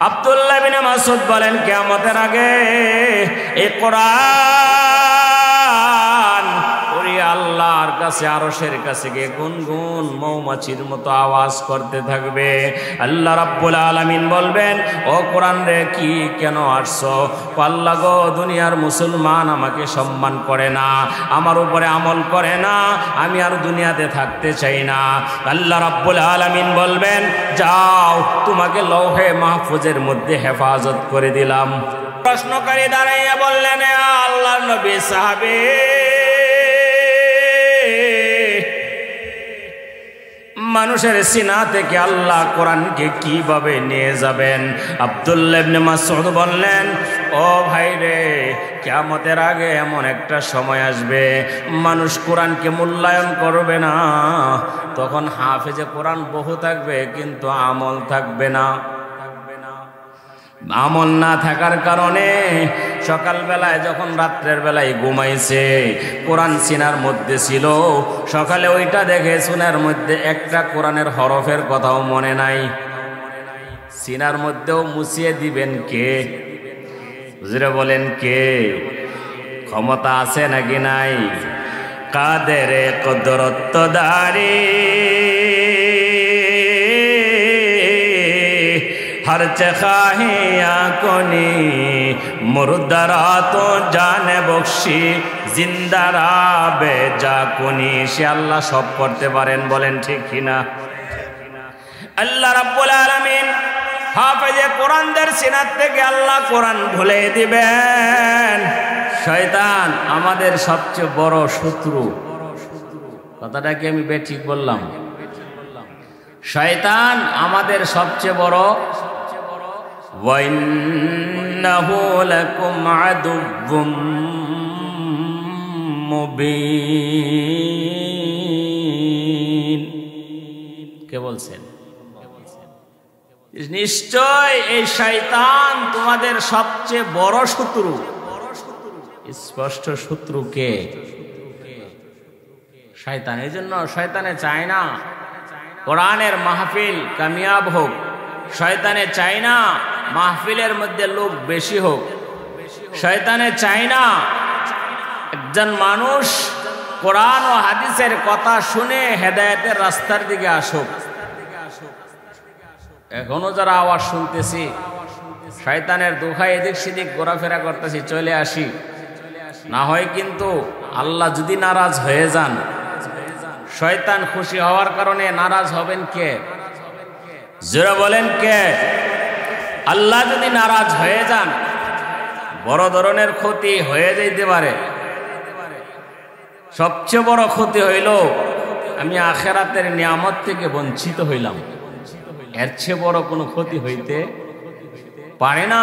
আব্দুল্লাহ বিন মাসউদ বলেন, কিয়ামতের আগে এই কোরআন ওই আল্লাহর কাছে আরশের কাছে গিয়ে গুনগুন মৌমাছির মতো আওয়াজ করতে থাকবে। আল্লাহ রাব্বুল আলামিন বলবেন, ও কোরআন রে, কি কেন আসছো? আল্লাহ গো, দুনিয়ার মুসলমান আমাকে সম্মান করে না, আমার উপরে আমল করে না, আমি আর দুনিয়াতে থাকতে চাই না। আল্লাহ রাব্বুল আলামিন বলবেন, যাও, তোমাকে লৌহে মাহফুজের মধ্যে হেফাজত করে দিলাম। প্রশ্নকারী দাঁড়াইয়া বললেন, আল্লাহর নবী, সাহাবী, মানুষের সিনা থেকে আল্লাহ কোরআনকে কিভাবে নিয়ে যাবেন? আব্দুল্লাহ ইবনে মাসউদ বললেন, ও ভাই রে, কিয়ামতের আগে এমন একটা সময় আসবে মানুষ কোরআনকে মূল্যায়ন করবে না। তখন হাফেজে কোরআন বহু থাকবে, কিন্তু আমল থাকবে না। আমল না থাকার কারণে সকালবেলায় যখন রাত্রের বেলায় ঘুমাইছে, কোরআন সিনার মধ্যে ছিল, সকালে ওইটা দেখে সিনার মধ্যে একটা কোরআনের হরফের কথাও মনে নাই। সিনার মধ্যেও মুছিয়ে দিবেন কে? হুজুরে বলেন, কে? ক্ষমতা আছে নাকি নাই? কাদের কুদরত দারি हर चखाहिया कोनी मुर्दरा तो जाने बख्शी जिंदारा बेजा कोनी। সে আল্লাহ সব করতে পারেন, বলেন ঠিক কিনা? আল্লাহ রাব্বুল আলামিন হাফেজে কোরআনদের সিনাত থেকে আল্লাহ কোরআন ভুলে দিবেন। শয়তান আমাদের সবচেয়ে বড় শত্রু। কথাটা কি আমি ঠিক বললাম? শয়তান আমাদের সবচেয়ে বড়। ওয়াইন্নাহু লাকুম আদুউম মুবিন। কে বলছেন? নিশ্চয় এই শয়তান তোমাদের সবচেয়ে বড় শত্রু। স্পষ্ট শত্রু কে? শয়তান। এই জন্য শয়তানে চায় না কোরআনের মাহফিল কামিয়াব হোক, শয়তানে চায় না মাহফিলের মধ্যে লোক বেশি হোক, শয়তানে চায় না একজন মানুষ কোরআন ও হাদিসের কথা শুনে হেদায়েতের রাস্তার দিকে আসুক। এখনো যারা আওয়াজ শুনতেছি, শয়তানের দোহায় এদিক সেদিক ঘোরাফেরা করতেছি, চলে আসি, না হয় কিন্তু আল্লাহ যদি নারাজ হয়ে যান, শয়তান খুশি হওয়ার কারণে নারাজ হবেন কে? জোরে বলেন কে? আল্লাহ যদি নারাজ হয়ে যান, বড় ধরনের ক্ষতি হয়ে যাইতে পারে। সবচেয়ে বড় ক্ষতি হইল আমি আখিরাতের নিয়ামত থেকে বঞ্চিত হইলাম। এর চেয়ে বড় কোনো ক্ষতি হইতে পারে না।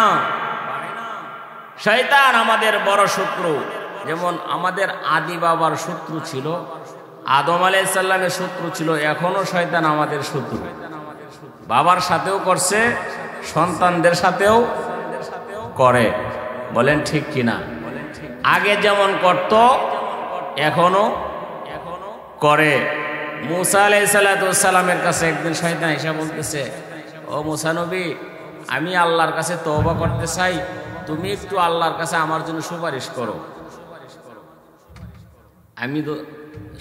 শয়তান আমাদের বড় শত্রু। যেমন আমাদের আদি বাবার শত্রু ছিল, আদম আলাইহিস সালামের শত্রু ছিল, এখনো শয়তান আমাদের শত্রু। বাবার সাথেও করছে, সন্তানদের সাথেও করে, বলেন ঠিক কিনা? আগে যেমন করত এখনো করে। মুসা আলাইহিস সালামের কাছে একদিন শয়তান এসে বলতেছে, ও মুসা নবী, আমি আল্লাহর কাছে তওবা করতে চাই, তুমি একটু আল্লাহর কাছে আমার জন্য সুপারিশ করো। আমি তো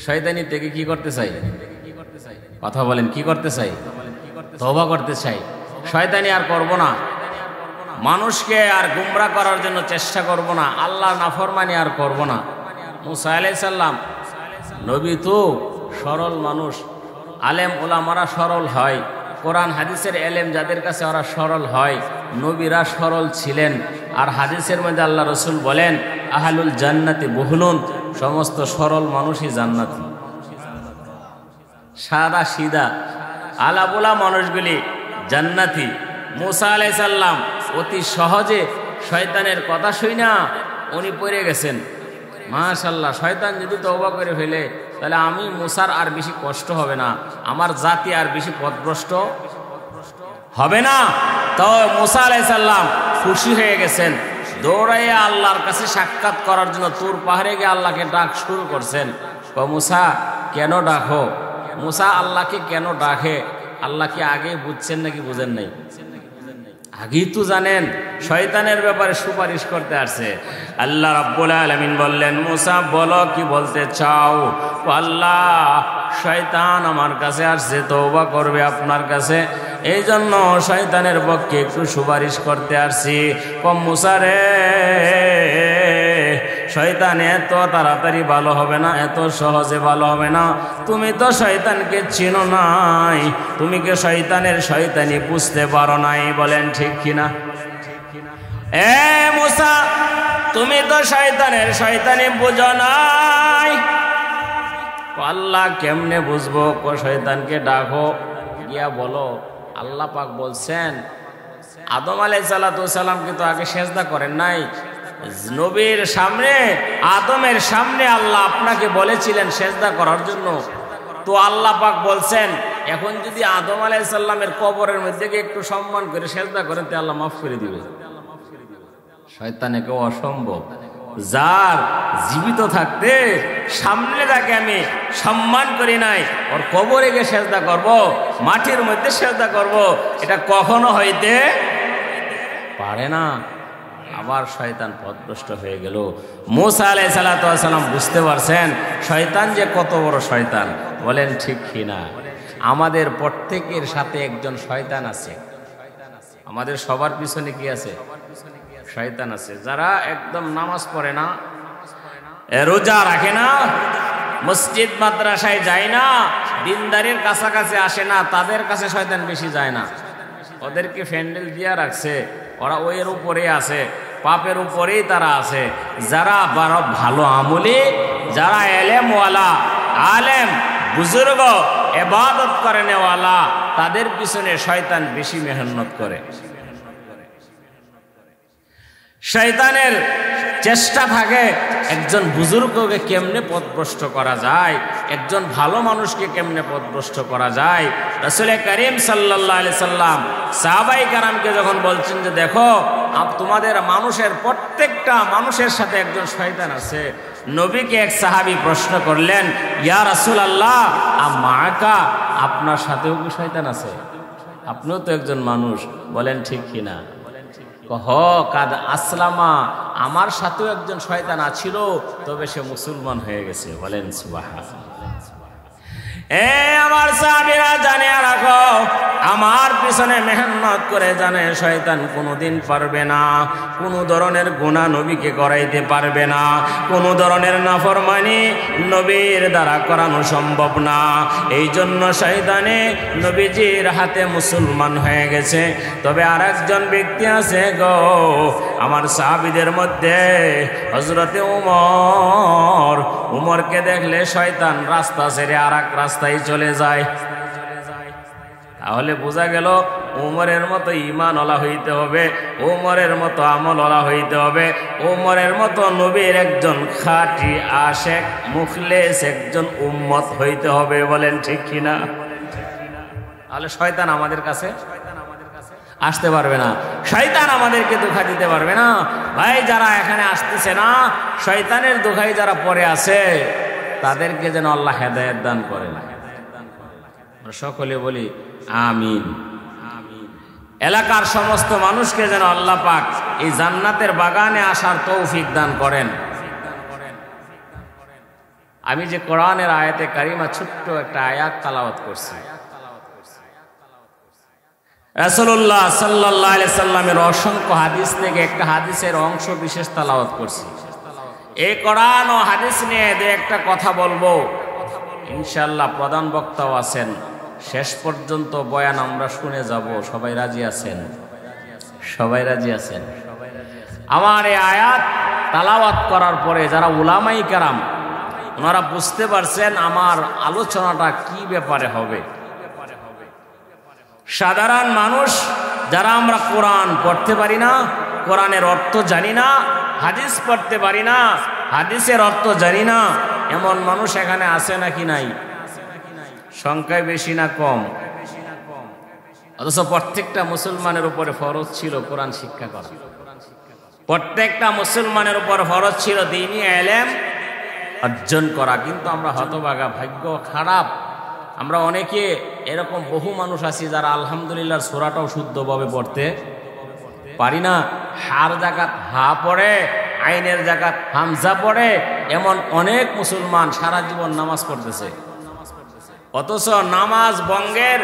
শয়তানি থেকে কি করতে চাই? কথা বলেন, কি করতে চাই? তওবা করতে চাই। শয়তানি আর করব না, মানুষকে আর গুমরা করার জন্য চেষ্টা করব না, আল্লাহর নাফরমানি আর করব না। মুসা আলাইহিস সালাম নবী তো সরল মানুষ, আলেম ওলামারা সরল হয়, কোরআন হাদিসের এলেম যাদের কাছে ওরা সরল হয়, নবীরা সরল ছিলেন। আর হাদিসের মধ্যে আল্লাহ রসুল বলেন, আহলুল জান্নাতি বুহলুন, সমস্ত সরল মানুষই জান্নাতি। সাদা সিধা আলাবোলা মানুষগুলি জান্নাতি। মুসা আলাইহিস সালাম অতি সহজে শয়তানের কথা শুনা উনি পড়ে গেছেন। মাশাআল্লাহ, শয়তান যদি তওবা করে ফেলে তাহলে আমি মুসার আর বেশি কষ্ট হবে না, আমার জাতি আর বেশি পথভ্রষ্ট হবে না। তো মুসা আলাইহিস সালাম খুশি হয়ে গেছেন, দৌড়াইয়া আল্লাহর কাছে সাক্ষাৎ করার জন্য তুর পাহাড়ে গিয়ে আল্লাহকে ডাক শুরু করছেন। ও মুসা, কেন ডাকো? মুসা আল্লাহকে কেন ডাকে? আল্লাহ কি আগে বুঝছেন নাকি বুঝেন নাই? আগেই তো জানেন শয়তানের ব্যাপারে সুপারিশ করতে আসছে। আল্লাহ রাব্বুল আলামিন বললেন, মুসা বলো কি বলতে চাও? আল্লাহ, শয়তান আমার কাছে আসছে, তওবা করবে আপনার কাছে, এই জন্য শয়তানের পক্ষে একটু সুপারিশ করতে আসছি। কম মুসা রে, শয়তান এত তাড়াতাড়ি ভালো হবে না, এত সহজে ভালো হবে না। তুমি তো শয়তানকে চিনো নাই, তুমি কি শয়তানের শয়তানি বুঝতে পারো নাই? বলেন ঠিক কিনা? এ মুসা, তুমি তো শয়তানের শয়তানি বুঝো নাই। আল্লাহ, কেমনে বুঝবো? শয়তানকে ডাকো, গিয়া বলো আল্লাহ পাক বলছেন আদম আলাইহিস সালাম কিন্তু আগে সেজদা করেন নাই। নবীর সামনে, আদমের সামনে আল্লাহ আপনাকে বলেছিলেন সেজদা করার জন্য। তো আল্লাহ পাক বলছেন এখন যদি আদম আলাইহিস সালামের কবরের মধ্যে একটু সম্মান করে সেজদা করেন তো আল্লাহ মাফ করে দিবে। শয়তানে কেউ অসম্ভব। যার জীবিত থাকতে সামনে তাকে আমি সম্মান করি নাই, ওর কবরে গিয়ে সেজদা করব, মাটির মধ্যে সেজদা করব, এটা কখনো হইতে পারে না। আবার শয়তান পথভ্রষ্ট হয়ে গেল। মুসা আলাইহিস সালাম বুঝতে পারছেন শয়তান যে কত বড় শয়তান। বলেন ঠিক কিনা? আমাদের প্রত্যেকের সাথে একজন শয়তান আছে। আমাদের সবার পিছনে কি আছে? শয়তান আছে। যারা একদম নামাজ পড়ে না, রোজা রাখে না, মসজিদ মাদ্রাসায় যায় না, দিনদারির কাছাকাছি আসে না, তাদের কাছে শয়তান বেশি যায় না। ওদেরকে ফ্যান্ডেল দিয়া রাখছে, ওরা ওইয়ের উপরে আছে, পাপের উপরেই তারা আছে। যারা ভালো আমলি, যারা এলেমওয়ালা, আলেম বুজুর্গ, ইবাদত করে নেওয়ালা, তাদের পিছনে শয়তান বেশি মেহনত করে। শয়তানের চেষ্টা থাকে একজন বুজুর্গকে কেমনে পথভ্রষ্ট করা যায়, একজন ভালো মানুষকে কেমনে পথভ্রষ্ট করা যায়। রাসূল করিম সাল্লাল্লাহু আলাইহি সাল্লাম সাহাবায়ে কেরামকে যখন বলছেন যে দেখো তোমাদের মানুষের প্রত্যেকটা মানুষের সাথে একজন শয়তান আছে, নবীকে এক সাহাবী প্রশ্ন করলেন, ইয়া রাসূলুল্লাহ আমাকা, আপনার সাথেও কি শয়তান আছে? আপনিও তো একজন মানুষ। বলেন ঠিক কিনা? কাদ আসলামা, আমার সাথেও একজন শয়তান আছিল, তবে সে মুসলমান হয়ে গেছে। বলেন সুবহানাল্লাহ। আমার সাহাবীরা জানিয়ে রাখো, আমার পিছনে মেহনত করে জানে শয়তান কোনোদিন পারবে না, কোনো ধরনের গুনাহ নবীকে করাইতে পারবে না, কোনো ধরনের নাফরমানি নবীর দ্বারা করানো সম্ভব না। এই জন্য শয়তানে নবীজির হাতে মুসলমান হয়ে গেছে। তবে আর একজন ব্যক্তি আছে গো আমার সাহাবীদের মধ্যে, হযরতে উমর। উমরকে দেখলে শয়তান রাস্তা ছেড়ে আর এক রাস্তায় চলে যায়। তাহলে বোঝা গেল উমরের মতো ঈমানওয়ালা হইতে হবে, উমরের মতো আমলওয়ালা হইতে হবে, উমরের মতো নবীর একজন খাঁটি আশেক মুখলেস একজন উম্মত হইতে হবে। বলেন ঠিক কিনা? তাহলে শয়তান আমাদের কাছে আসতে পারবে না, শয়তান আমাদেরকে ধোঁকা দিতে পারবে না। ভাই, যারা এখানে আসতেছে না, শয়তানের ধোঁকায় যারা পড়ে আছে, তাদেরকে যেন আল্লাহ হেদায়েত দান করেন। আমরা সকলে বলি আমিন। এলাকার সমস্ত মানুষকে যেন আল্লাহ পাক এই জান্নাতের বাগানে আসার তৌফিক দান করেন। আমি যে কোরআনের আয়াতে কারিমা ছোট্ট একটা আয়াত তেলাওয়াত করছি, রাসূলুল্লাহ সাল্লাল্লাহু আলাইহি সাল্লামের অসংখ্য হাদিস থেকে একটা হাদিসের অংশ বিশেষ তেলাওয়াত করছি। এই কোরআন ও হাদিস নিয়ে একটা কথা বলবো, ইনশাআল্লাহ প্রধান বক্তাও আছেন, শেষ পর্যন্ত বয়ান আমরা শুনে যাব। সবাই রাজি আছেন? সবাই রাজি আছেন? আমার এই আয়াত তেলাওয়াত করার পরে যারা উলামায়ে কেরাম, ওনারা বুঝতে পারছেন আমার আলোচনাটা কি ব্যাপারে হবে। সাধারণ মানুষ যারা আমরা কোরআন পড়তে পারি না, কোরআনের অর্থ জানি না, হাদিস পড়তে পারি না, হাদিসের অর্থ জানি না, এমন মানুষ এখানে আছে নাকি নাই? সংখ্যায় বেশি না কম? অথচ প্রত্যেকটা মুসলমানের উপরে ফরজ ছিল কোরআন শিক্ষা করা। প্রত্যেকটা মুসলমানের উপর ফরজ ছিল দ্বীনি ইলম অর্জন করা। কিন্তু আমরা হতভাগা, ভাগ্য খারাপ, আমরা অনেকে এরকম বহু মানুষ আছি যারা আলহামদুলিল্লাহর সূরাটাও শুদ্ধভাবে পড়তে পারি না। হার জাকাত হা পড়ে, আইনের জাকাত হামজা পড়ে, এমন অনেক মুসলমান সারা জীবন নামাজ পড়তেছে, অথচ নামাজ ভঙ্গের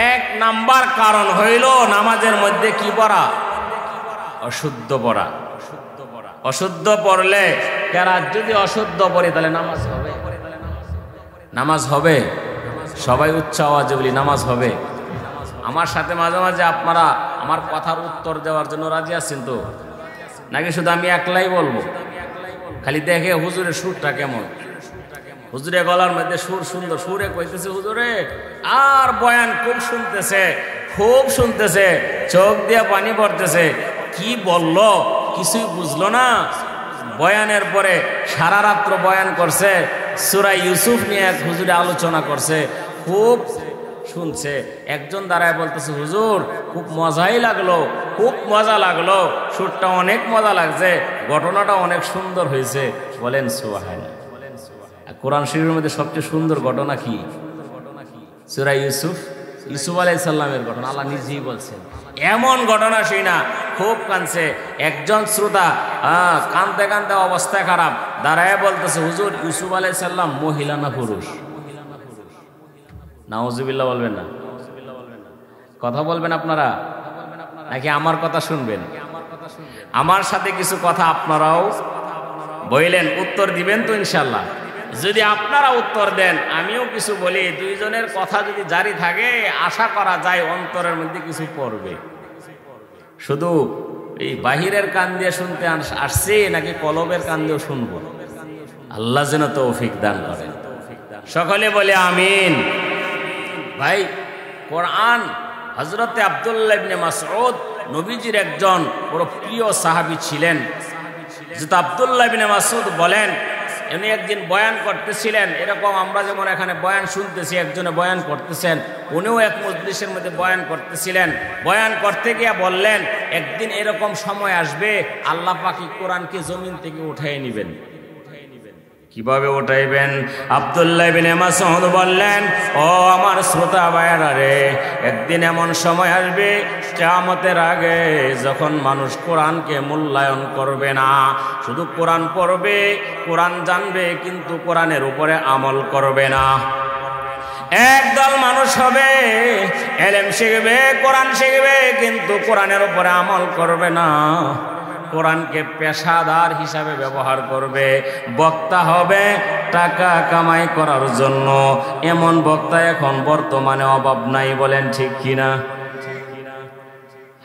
1 নাম্বার কারণ হইল নামাজের মধ্যে কি পড়া? অশুদ্ধ পড়া। অশুদ্ধ পড়লে কেরাত যদি অশুদ্ধ পড়ে তাহলে নামাজ হবে? নামাজ হবে? সবাই উচ্চ আওয়াজে বলি নামাজ হবে। আমার সাথে মাঝে মাঝে আপনারা আমার কথার উত্তর দেওয়ার জন্য রাজি আছেন তো, নাকি শুধু আমি একলাই বলবো? খালি দেখে হুজুরের সুরটা কেমন, হুজুরে গলার মধ্যে সুর সুন্দর, সুরে কইতেছে হুজুরে, আর বয়ান খুব শুনতেছে, খুব শুনতেছে, চোখ দিয়ে পানি পড়তেছে, কি বলল কিছুই বুঝলো না। বয়ানের পরে সারা রাত্র বয়ান করছে, সূরা ইউসুফ নিয়ে এক হুজুরে আলোচনা করছে, খুব শুনছে। একজন দাঁড়ায় বলতেছে হুজুর খুব মজাই লাগলো, খুব মজা লাগলো, সুরটা অনেক মজা লাগছে, ঘটনাটা অনেক সুন্দর হয়েছে। বলেন সুবহানাল্লাহ। কোরআন শরীফের মধ্যে সবচেয়ে সুন্দর ঘটনা কি? সূরা ইউসুফ, ইউসুফ আলাইহিস সালামের ঘটনা। আল্লাহ নিজেই বলছেন, এমন ঘটনা শুই না খুব কাঁদছে। একজন শ্রোতা কাঁদতে কাঁদতে অবস্থা খারাপ, দাঁড়ায় বলতেছে হুজুর ইউসুফ আলাইহিস সালাম মহিলা না পুরুষ? নাউজুবিল্লাহ বলবেন না? কথা বলবেন আপনারা নাকি আমার কথা শুনবেন? আমার সাথে কিছু কথা আপনারাও বললেন, উত্তর দিবেন তো ইনশাল্লাহ? যদি আপনারা উত্তর দেন আমিও কিছু বলি, দুইজনের কথা যদি জারি থাকে আশা করা যায় অন্তরের মধ্যে কিছু পড়বে। শুধু এই বাহিরের কান দিয়ে শুনতে আসছি নাকি কলবের কান দিয়েও শুনবো? আল্লাহ যেন তৌফিক দান করেন। সকলে বলে আমিন। ভাই, কোরআন হযরতে আব্দুল্লাহ ইবনে মাসউদ নবীজির একজন বড় প্রিয় সাহাবী ছিলেন। হযরত আব্দুল্লাহ ইবনে মাসউদ বলেন, উনি একদিন বয়ান করতেছিলেন, এরকম আমরা যেমন এখানে বয়ান শুনতেছি, একজনে বয়ান করতেছেন, উনিও এক মজলিসের মধ্যে বয়ান করতেছিলেন। বয়ান করতে গিয়ে বললেন, একদিন এরকম সময় আসবে আল্লাহ পাক কোরআনকে জমিন থেকে উঠাই নেবেন। কিভাবে উঠাইবেন? আব্দুল্লাহ ইবনে মাসউদ বললেন, ও আমার শ্রোতা ভাইরা রে, একদিন এমন সময় আসবে কিয়ামতের আগে যখন মানুষ কোরআনকে মূল্যায়ন করবে না, শুধু কোরআন পড়বে, কোরআন জানবে, কিন্তু কোরআনের উপরে আমল করবে না। একদল মানুষ হবে ইলম শিখবে, কোরআন শিখবে, কিন্তু কোরআনের উপরে আমল করবে না, কোরআনকে পেশাদার হিসাবে ব্যবহার করবে, বক্তা হবে টাকা কামাই করার জন্য। এমন বক্তা এখন বর্তমানে অভাব নাই, বলেন ঠিক কিনা?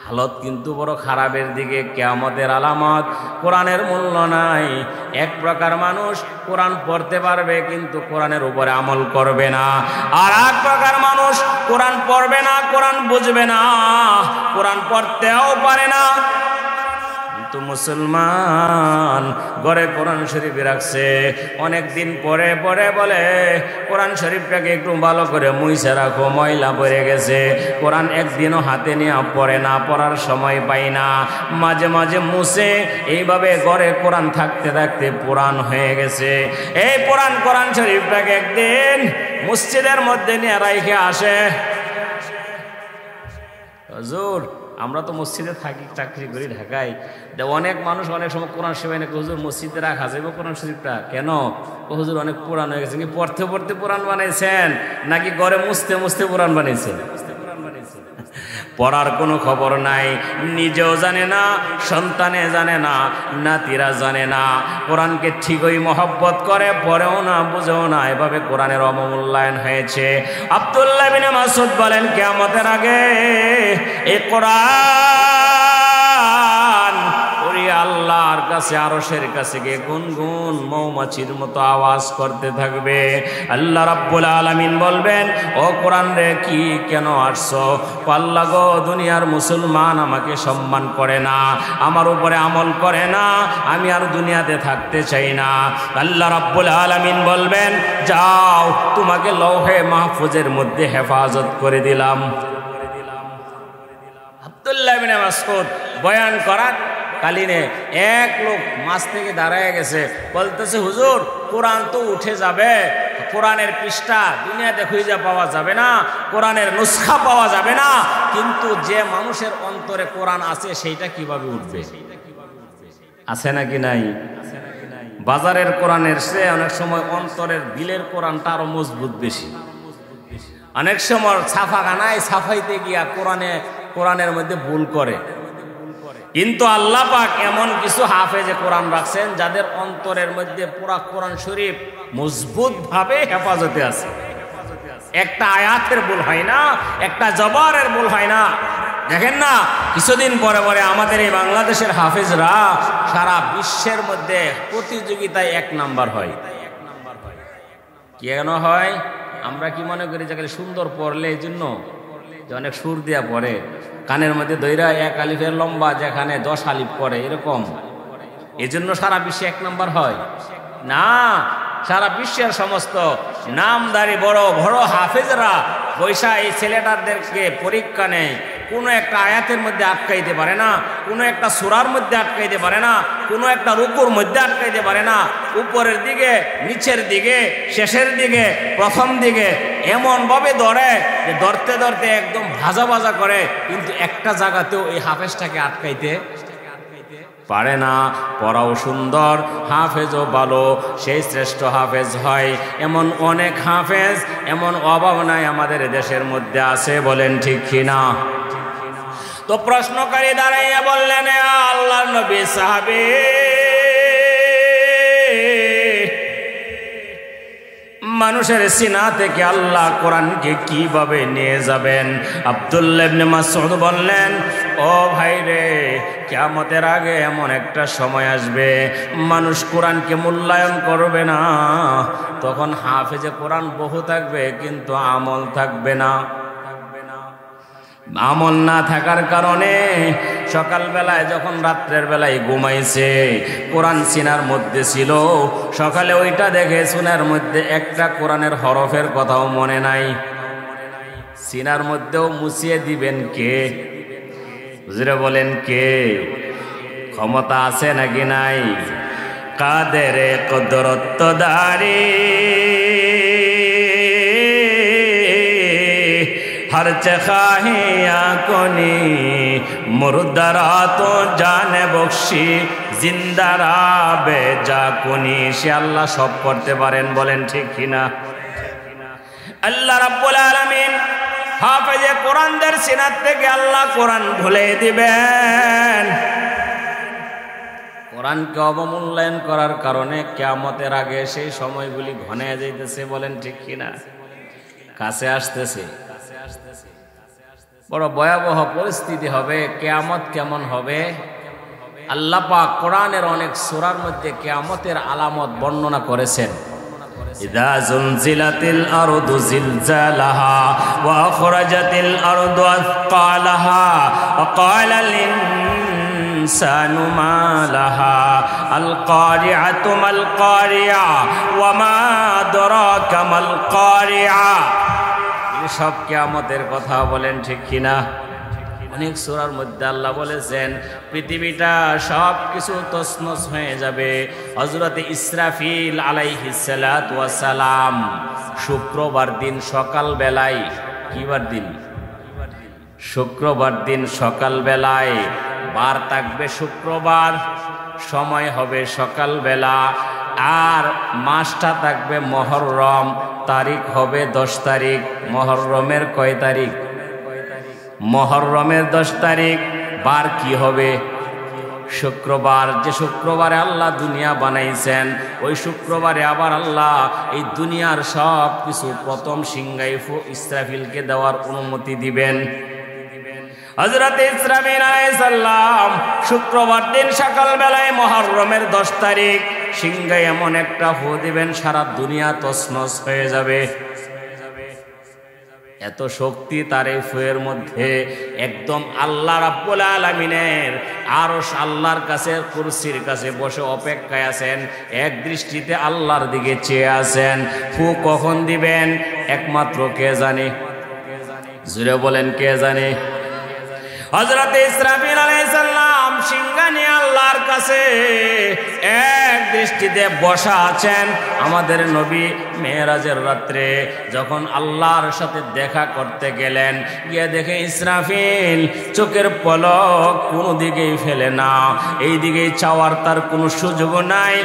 হালত কিন্তু বড় খারাপের দিকে। কিয়ামতের আলামত, কোরআনের মূল্য নাই। এক প্রকার মানুষ কোরআন পড়তে পারবে কিন্তু কোরআনের উপরে আমল করবে না, আর এক প্রকার মানুষ কোরআন পড়বে না, কোরআন বুঝবে না, কোরআন পড়তেও পারে না, কিন্তু মুসলমান ঘরে কোরআন শরীফ রাখছে। অনেক দিন পরে পরে বলে কোরআন শরীফটাকে একটু ভালো করে মুইছে রাখো, ময়লা পড়ে গেছে। কোরআন একদিনও হাতে নিয়ে পড়ে না, পড়ার সময় পাই না, মাঝে মাঝে মুছে। এইভাবে ঘরে কোরআন থাকতে থাকতে পুরান হয়ে গেছে। এই কোরআন শরীফটাকে একদিন মসজিদের মধ্যে নিয়ে রাইখে আসে। হুজুর, আমরা তো মসজিদে থাকি, চাকরি করি ঢাকায়, অনেক মানুষ অনেক সময় কোরআন শরীফ নাকি হুজুর মসজিদে রাখা যাবে কোরআন শরীফটা কেন? হুজুর অনেক পুরান হয়ে গেছে। কি পড়তে পড়তে পুরান বানাইছেন নাকি ঘরে মুছতে মুছতে পুরান বানাইছেন? পড়ার কোনো খবর নাই, নিজেও জানে না, সন্তানে জানে না, নাতিরা জানে না। কোরআনকে ঠিকই মহব্বত করে, পড়েও না, বুঝেও না। এভাবে কোরআনের অবমূল্যায়ন হয়েছে। আব্দুল্লাহ ইবনে মাসউদ বলেন, কিয়ামতের আগে এই কোরআন আল্লাহর কাছে, আরশের কাছে গিয়ে গুনগুন মৌমাছির মতো আওয়াজ করতে থাকবে। আল্লাহ রাব্বুল আলামিন বলবেন, ও কোরআন রে, কি কেন আসছো? আল্লাহ গো, দুনিয়ার মুসলমান আমাকে সম্মান করে না, আমার উপরে আমল করে না, আমি আর দুনিয়াতে থাকতে চাই না। আল্লাহ রাব্বুল আলামিন বলবেন, যাও, তোমাকে লৌহে মাহফুজের মধ্যে হেফাজত করে দিলাম। আব্দুল্লাহ ইবনে মাসউদ বয়ান করার কালীনে এক লোক মাছ থেকে দাঁড়ায় গেছে, বলতেছে, হুজুর কোরআন তো উঠে যাবে, কোরআনের পৃষ্ঠা দুনিয়াতে খুঁজে পাওয়া যাবে না, কোরআনের নুসখা পাওয়া যাবে না, কিন্তু যে মানুষের অন্তরে কোরআন আছে সেইটা কিভাবে উঠবে? আছে নাকি নাই? বাজারের কোরআনের চেয়ে অনেক সময় অন্তরের দিলের কোরআনটা আরো মজবুত বেশি। অনেক সময় ছাপাখানায় ছাপাইতে গিয়া কোরআনের মধ্যে ভুল করে, কিন্তু আল্লাহ পাক এমন কিছু হাফেজে কোরআন রাখছেন যাদের অন্তরের মধ্যে পুরা কোরআন শরীফ মজবুত ভাবে হেফাজতে আছে। একটা আয়াতের ভুল হয় না, একটা জবারের ভুল হয় না। দেখেন না, কিছুদিন পরে পরে আমাদের এই বাংলাদেশের হাফেজরা সারা বিশ্বের মধ্যে প্রতিযোগিতায় 1 নাম্বার হয়। কেন হয়? আমরা কি মনে করি যে সুন্দর পড়লে এই জন্য যে অনেক সুর দিয়া পড়ে, কানের মধ্যে দইরা 1 আলিফের লম্বা যেখানে 10 আলিফ পড়ে এরকম, এই জন্য সারা বিশ্বে 1 নাম্বার হয় না। সারা বিশ্বের সমস্ত নামদারি বড় বড় হাফেজরা পয়সা এই ছেলেটাদেরকে পরীক্ষা নেয়, কোনো একটা আয়াতের মধ্যে আটকাইতে পারে না, কোনো একটা সূরার মধ্যে আটকাইতে পারে না, কোনো একটা রুকুর মধ্যে আটকাইতে পারে না, উপরের দিকে, নিচের দিকে, শেষের দিকে, প্রথম দিকে এমনভাবে ধরে যে ধরতে ধরতে একদম ভাজা ভাজা করে, কিন্তু একটা জায়গাতেও এই হাফেজটাকে আটকাইতে পারে না। পড়াও সুন্দর, হাফেজও ভালো, সেই শ্রেষ্ঠ হাফেজ হয়। এমন অনেক হাফেজ, এমন অভাব নাই আমাদের দেশের মধ্যে আছে, বলেন ঠিক কিনা? তো প্রশ্নকারী দাঁড়াইয়া বললেন, আল্লাহর নবী সাহাবী, মানুষের সিনা থেকে আল্লাহ কোরআনকে কিভাবে নিয়ে যাবেন? আব্দুল্লাহ ইবনে মাসউদ বললেন, ও ভাই রে, কিয়ামতের আগে এমন একটা সময় আসবে মানুষ কোরআনকে মূল্যায়ন করবে না। তখন হাফেজে কোরআন বহু থাকবে কিন্তু আমল থাকবে না। আমল না থাকার কারণে সকালবেলায় যখন রাত্রের বেলায় ঘুমাইছে, কোরআন সিনার মধ্যে ছিল, সকালে ওইটা দেখে সিনার মধ্যে একটা কোরআনের হরফের কথাও মনে নাই। সিনার মধ্যেও মুছিয়ে দিবেন কে? হুজুরে বলেন কে? ক্ষমতা আছে নাকি নাই? কাদের কুদরত দারি हर चखाहिया कोनी मुर्दरा तो जाने बख्शी जिंदारा बेजा कोनी। সে আল্লাহ সব করতে পারেন, বলেন ঠিক কিনা? আল্লাহ রাব্বুল আলামিন হাফেজে কোরআনদের সিনাত থেকে আল্লাহ কোরআন ভুলে দিবেন। কোরআনকে অবমূল্যায়ন করার কারণে কিয়ামতের আগে সেই সময়গুলি ঘনে যাইতেছে, বলেন ঠিক কিনা? কাছে আসতেছে, বড় ভয়াবহ পরিস্থিতি হবে। কিয়ামত কেমন হবে? আল্লাহ পাক কোরআনের অনেক সূরার মধ্যে কিয়ামতের আলামত বর্ণনা করেছেন। ইযা যুলজিলাতিল আরদু জিলজালাহা ওয়া আখরাজাতিল আরদু আথকালাহা ওয়া ক্বালাল ইনসানু মা লাহা আল কারিআতু মাল কারিআ ওয়া মা আদরাকা মাল কারিআ। সব কিয়ামতের কথা, বলেন ঠিক কিনা? অনেক সূরার মধ্যে আল্লাহ বলেছেন পৃথিবীটা সব কিছু তছনছ হয়ে যাবে। হযরত ইসরাফিল আলাইহিস সালাতু ওয়াস সালাম শুক্রবার দিন সকাল বেলায়, কিবার দিন? শুক্রবার দিন সকাল বেলায়, বার থাকবে শুক্রবার, সময় হবে সকাল বেলা, আর মাসটা থাকবে মুহররম, তারিখ হবে 10 তারিখ। মুহররমের কয় তারিখ? মুহররমের 10 তারিখ। বার কি হবে? শুক্রবার। যে শুক্রবারে আল্লাহ দুনিয়া বানাইছেন, ওই শুক্রবারে আবার আল্লাহ এই দুনিয়ার সব কিছু প্রথম সিংহাই ইসরাফিলকে দেওয়ার অনুমতি দিবেন। হযরত ইসরাফিল আলাইহিস সালাম শুক্রবার দিন সকাল বেলায় মুহররমের 10 তারিখ সিংহায় এমন একটা ফু দিবেন, সারা দুনিয়া তছনছ হয়ে যাবে। এত শক্তি তার এই ফুয়ের মধ্যে। একদম আল্লাহ রাব্বুল আলামিনের আরশ, আল্লাহর কাছে কুরসির কাছে বসে অপেক্ষায় আছেন, এক দৃষ্টিতে আল্লাহর দিকে চেয়ে আছেন। ফু কখন দিবেন একমাত্র কে জানে? জুড়ে বলেন কে জানে? হযরত ইসরাফিল আলাইহিস সালাম সিংহা নিয়ে আল্লাহর কাছে এক দৃষ্টিতে বসা আছেন। আমাদের নবী মেরাজের রাত্রে যখন আল্লাহর সাথে দেখা করতে গেলেন, গিয়ে দেখে ইসরাফিল চোখের পলক কোনো দিকেই ফেলে না, এই দিকেই চাওয়ার তার কোনো সুযোগ নাই,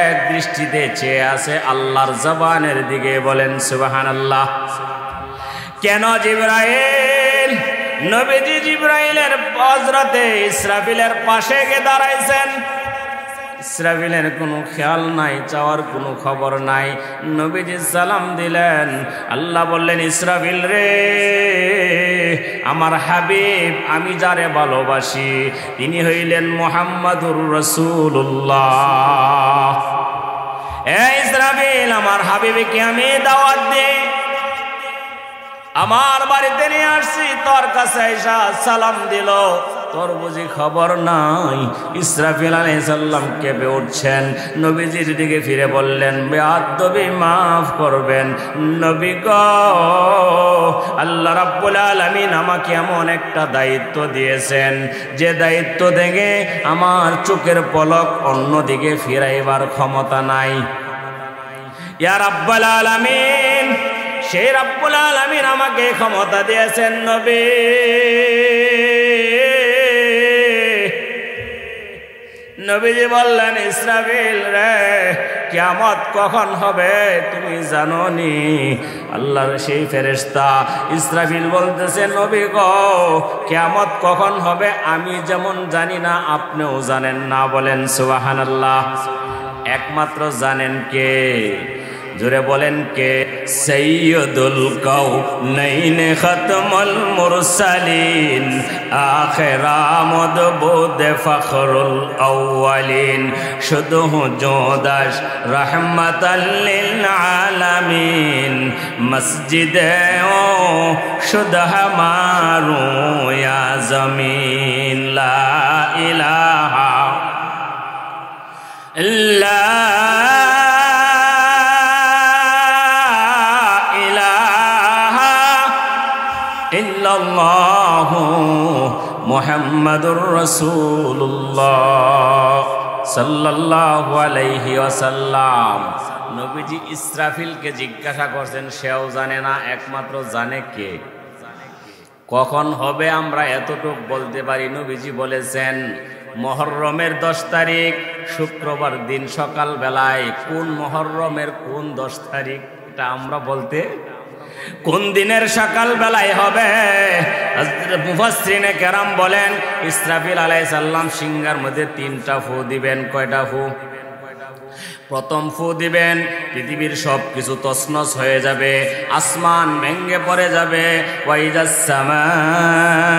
এক দৃষ্টিতে চেয়ে আছে আল্লাহর জবানের দিকে। বলেন সুবহানাল্লাহ। কেন জিবরাইল, নবীজি জিবরাইলের হযরতে ইসরাফিলের পাশে গিয়ে দাঁড়াইছেন। ইসরাফিলের কোনো খেয়াল নাই, চাওয়ার কোনো খবর নাই। নবীজি সালাম দিলেন, আল্লাহ বললেন ইসরাফিল রে, আমার হাবিব, আমি যারে ভালোবাসি তিনি হইলেন মুহাম্মাদুর রাসূলুল্লাহ। এই ইসরাফিল, আমার হাবিবকে আমি দাওয়াত দিই, আমার বাড়িতে নিয়ে আসছি, তোর কাছে এসা সালাম দিল, তোর বুঝি খবর নাই? ইসরাফিল আলাইহিস সালাম কেঁপে উঠছেন, নবীজির দিকে ফিরে বললেন, বেয়াদবি মাফ করবেন নবী গো, আল্লাহ রাব্বুল আলামিন আমাকে এমন একটা দায়িত্ব দিয়েছেন যে দায়িত্ব থেকে আমার চোখের পলক অন্যদিকে ফিরাইবার ক্ষমতা নাই। ইয়া রাব্বুল আলামিন, সেই রাব্বুল আলামিন আমাকে ক্ষমতা দিয়েছেন নবী। নবীজি বললেন, ইসরাফিল রে, কিয়ামত কখন হবে তুমি জানো নি? আল্লাহর সেই ফেরেশতা ইসরাফিল বলতেছে, নবী গো, কিয়ামত কখন হবে আমি যেমন জানি না, আপনিও জানেন না। বলেন সুবহানাল্লাহ। একমাত্র জানেন কে? জোরে বলেন কে? সৈয়দুল কাউনাইন খাতমুল মুরসালিন আখিরামদ বুদে ফখরুল আউয়ালিন শুধু জোদাস রহমাতাল লিল আলামিন মসজিদে ও শুধু হামারু ইয়া জমিন লা ইলাহা ইল্লাল্লাহ মুহাম্মাদুর রাসূলুল্লাহ সাল্লাল্লাহু আলাইহি ওয়াসাল্লাম। নবীজি ইসরাফিলকে জিজ্ঞাসা করছেন, সেও জানে না, একমাত্র জানে কে? কখন হবে আমরা এতটুক বলতে পারি। নবীজি বলেছেন মুহররমের 10 তারিখ শুক্রবার দিন সকাল বেলায়। কোন মুহররমের কোন 10 তারিখ এটা আমরা বলতে, কোন দিনের সকাল বেলায় হবে? মুফাসসিরিনে কেরাম বলেন, ইসরাফিল আলাইহিস সালাম সিংহার মধ্যে 3টা ফু দিবেন। কয়টা ফু? প্রথম ফু দিবেন, পৃথিবীর সব কিছু তছনছ হয়ে যাবে, আসমান ভেঙে পড়ে যাবে। ওয়াইদাস সামাউ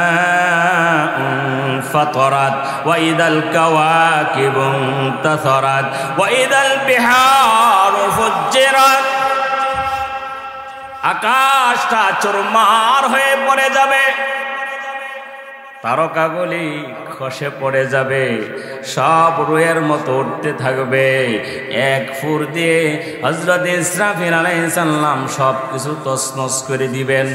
ফাতারাত ওয়াইদাল কাওয়াকিবু তাসারাত ওয়াইদাল বিহারু ফুজ্জিরাত। আকাশটা চুরমার হয়ে পড়ে যাবে, তারকাগুলি খসে পড়ে যাবে, সব রুহের মতো উঠতে থাকবে। এক ফুর দিয়ে হযরত ইসরাফিল আলাইহিস সালাম সব কিছু তছনছ করে দিবেন।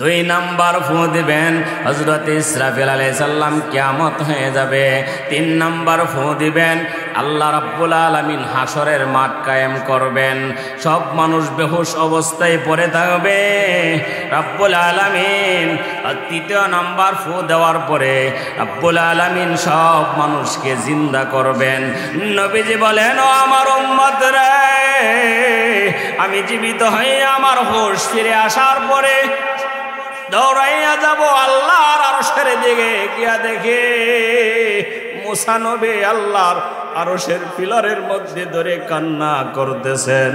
2 নাম্বার ফু দিবেন, হযরত ইসরাফিল আলাইহিস সালাম কিয়ামত হয়ে যাবে। 3 নাম্বার ফু দিবেন, আল্লাহ রাব্বুল আলামিন হাসরের মাঠ কায়েম করবেন, সব মানুষ বেহুশ অবস্থায় পড়ে থাকবে। রাব্বুল আলামিন 3 নাম্বার ফু দেওয়ার পরে রাব্বুল আলামিন সব মানুষকে জিন্দা করবেন। নবীজি বলেন, ও আমার উম্মত রে, আমি জীবিত হয়ে আমার হুঁশ ফিরে আসার পরে দৌড়াইয়া যাব আল্লাহর আরশের দিকে। গিয়া দেখে মুসা নবী আল্লাহর আরশের পিলারের মধ্যে ধরে কান্না করতেছেন।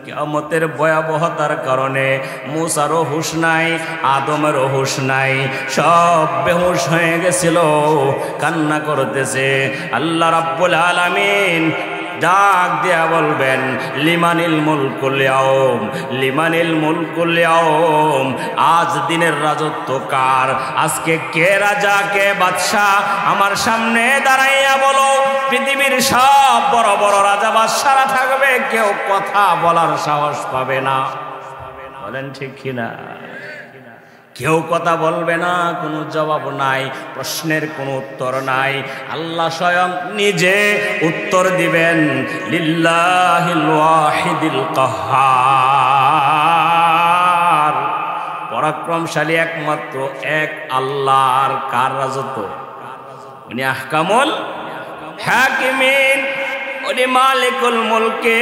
কিয়ামতের ভয়াবহতার কারণে মুসারও হুঁশ নাই, আদমেরও হুঁশ নাই, সব বেহুশ হয়ে গেছিল, কান্না করতেছে। আল্লাহ রাব্বুল আলামিন ডাক দিয়া বলবেন, লিমানিল মুলকুল ইয়াউম, লিমানিল মুলকুল ইয়াউম, আজ দিনের রাজত্ব কার? আজকে কে রাজা, কে বাদশাহ? আমার সামনে দাঁড়াইয়া বলো। পৃথিবীর সব বড় বড় রাজা বাদশারা থাকবে, কেউ কথা বলার সাহস পাবে না। বলেন ঠিক কিনা? কেউ কথা বলবে না, কোনো জবাব নাই, প্রশ্নের কোনো উত্তর নাই। আল্লাহ স্বয়ং নিজে উত্তর দিবেন, লিল্লাহিল ওয়াহিদিল কাহ্হার, পরাক্রমশালী একমাত্র এক আল্লাহর। কার রাজত্ব? উনি আহকামুল হাকিমিন, উনি মালিকুল মুলকে,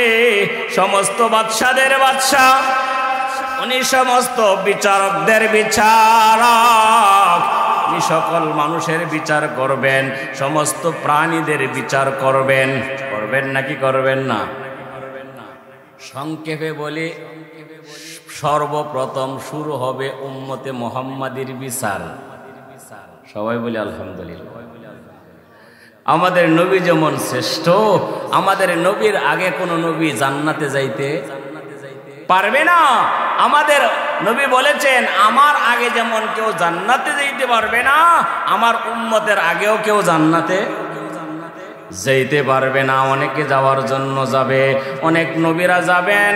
সমস্ত বাদশাদের বাদশা, উনি সমস্ত বিচারকদের বিচারক। উনি সকল মানুষের বিচার করবেন, সমস্ত প্রাণীদের বিচার করবেন। করবেন নাকি করবেন না? সংক্ষেপে বলি, সর্বপ্রথম শুরু হবে উম্মতে মুহাম্মাদির বিচার। সবাই বলি আলহামদুলিল্লাহ। আমাদের নবী যেমন শ্রেষ্ঠ, আমাদের নবীর আগে কোন নবী জান্নাতে যাইতে পারবে না। আমাদের নবী বলেছেন, আমার আগে যেমন কেউ জান্নাতে যাইতে পারবে না, আমার উম্মতের আগেও কেউ জান্নাতে যাইতে পারবে না। অনেকে যাওয়ার জন্য যাবে, অনেক নবীরা যাবেন।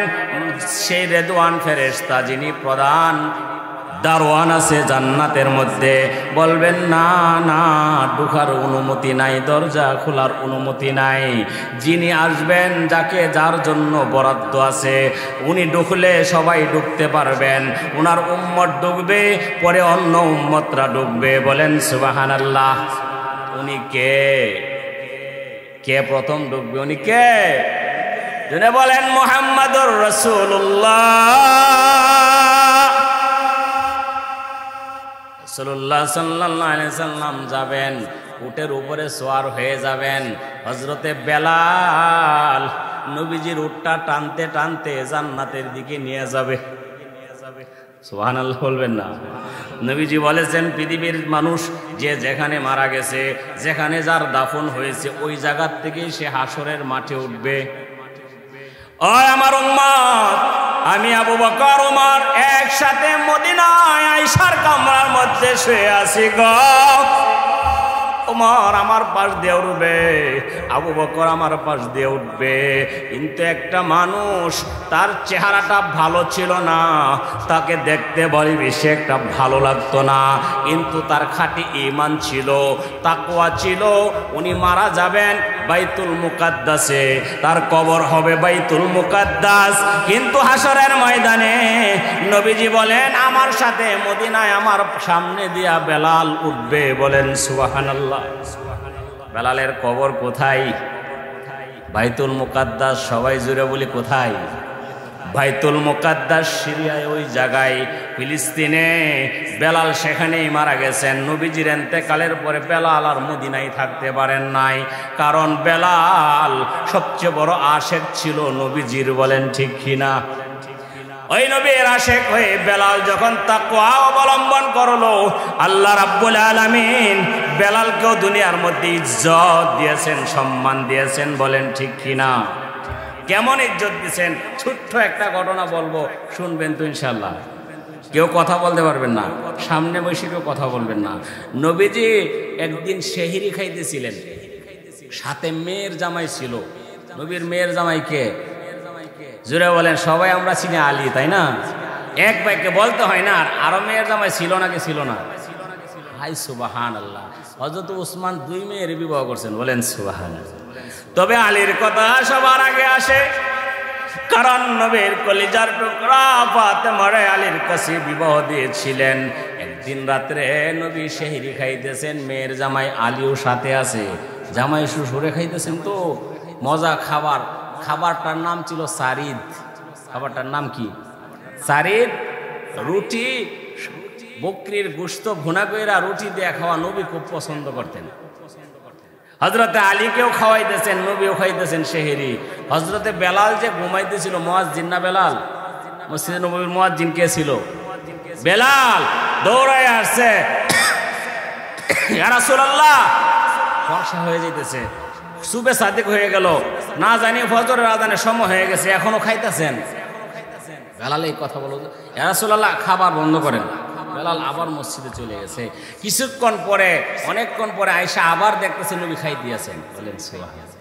সেই রেদওয়ান ফেরেশতা, যিনি প্রধান দারওয়ান আছে জান্নাতের মধ্যে, বলবেন না না, ঢোকার অনুমতি নাই, দরজা খোলার অনুমতি নাই। যিনি আসবেন, যাকে যার জন্য বরাদ্দ আছে, উনি ঢুকলে সবাই ঢুকতে পারবেন। উনার উম্মত ঢুকবে, পরে অন্য উম্মতরা ঢুকবে। বলেন সুবহানাল্লাহ। উনি কে? কে প্রথম ঢুকবে? উনি কে? যিনি বলেন মুহাম্মাদুর রাসূলুল্লাহ। রাসূলুল্লাহ সাল্লাল্লাহু আলাইহি সাল্লাম যাবেন, উটের উপরে সওয়ার হয়ে যাবেন। হযরতে বেলাল নবীজির উটটা টানতে টানতে জান্নাতের দিকে নিয়ে যাবে। সুবহানাল্লাহ বলবেন না? নবীজি বলেছেন, পৃথিবীর মানুষ যে যেখানে মারা গেছে, যেখানে যার দাফন হয়েছে, ওই জায়গার থেকেই সে হাসরের মাঠে উঠবে। ওই আমার উম্মত, আমি আবু বকর ওমর একসাথে মদিনায় আয়েশার কামরার মধ্যে শুয়ে আছি গো। ওমর আমার পাশ দিয়ে উঠবে, আবু বকর আমার পাশ দিয়ে উঠবে। কিন্তু একটা মানুষ, তার চেহারাটা ভালো ছিল না, তাকে দেখতে বড় বেশি একটা ভালো লাগতো না, কিন্তু তার খাঁটি ঈমান ছিল, তাকওয়া ছিল। উনি মারা যাবেন বাইতুল মুকাদ্দাসে, তার কবর হবে বাইতুল মুকাদ্দাস। কিন্তু হাসরের ময়দানে নবীজি বলেন, আমার সাথে মদিনায় আমার সামনে দিয়া বেলাল উঠবে। বলেন সুবহানাল্লাহ। বেলালের কবর কোথায়? বাইতুল মুকাদ্দাস। সবাই জুড়ে বলি কোথায়? বাইতুল মুকাদ্দাস সিরিয়ায়, ওই জায়গায়, ফিলিস্তিনে। বেলাল সেখানেই মারা গেছেন। নবীজির ইন্তেকালের পরে বেলাল আর মদিনায় থাকতে পারেন নাই, কারণ বেলাল সবচেয়ে বড় আশেক ছিল নবীজির। বলেন ঠিক কিনা? ওই নবীর আশেক হয়ে বেলাল যখন তাকওয়া অবলম্বন করলো, আল্লাহ রাব্বুল আলামিন বেলালকেও দুনিয়ার মধ্যে ইজ্জত দিয়েছেন, সম্মান দিয়েছেন। বলেন ঠিক কিনা? কেমন ইজ্জত দিয়েছেন? ছোট্ট একটা ঘটনা বলবো, শুনবেন তো ইনশাল্লাহ। কেউ কথা বলতে পারবেন না, সামনে বসে কেউ কথা বলবেন না। নবীজি একদিন সেহরি খাইতেছিলেন, সাথে মেয়ের জামাই ছিল। নবীর মেয়ের জামাই কে? জুড়ে বলেন। সবাই আমরা চিনি আলী, তাই না? এক ভাইকে বলতে হয় না। আরো মেয়ের জামাই ছিল নাকি ছিল না? হাই সুবহানাল্লাহ। হযরত উসমান 2 মেয়ের বিবাহ করছেন। বলেন সুবহানাল্লাহ। তবে আলীর কথা সবার আগে আসে, কারণ নবীর কলিজার টুকরা ফাতেমারে আলীর কাছে বিবাহ দিয়েছিলেন। একদিন রাত্রে নবী সেহরি খাইতেছেন, মেয়ের জামাই আলীও সাথে আছে। জামাই শ্বশুরে খাইতেছেন তো মজা খাবার। খাবারটার নাম ছিল সারিদ। খাবারটার নাম কি? সারিদ। রুটি, বকরির গোশত ভুনা কইরা রুটি দিয়ে খাওয়া নবী খুব পছন্দ করতেন। হযরতে আলীকেও খাওয়াইতেছেন, নবীও খাইতেছেন সেহরি। হযরতে বেলাল যে ঘুমাইতেছিল, মুয়াজ্জিন না বেলাল? মসজিদে নববীর মুয়াজ্জিন কে ছিল? বেলাল। দৌড়ায় আসছে, ইয়া রাসূলুল্লাহ। ফর্সা হয়ে যাইতেছে, সুবে সাদিক হয়ে গেল, না জানি ফজরের আযানের সময় হয়ে গেছে, এখনো খাইতেছেন। বেলাল এই কথা বলো, ইয়া রাসূলুল্লাহ খাবার বন্ধ করেন। বেলাল আবার মসজিদে চলে গেছে। কিছুক্ষণ পরে, অনেকক্ষণ পরে আয়েশা আবার দেখতেছে নবী খাই দিয়েছেন। বলেন সুবহানাল্লাহ।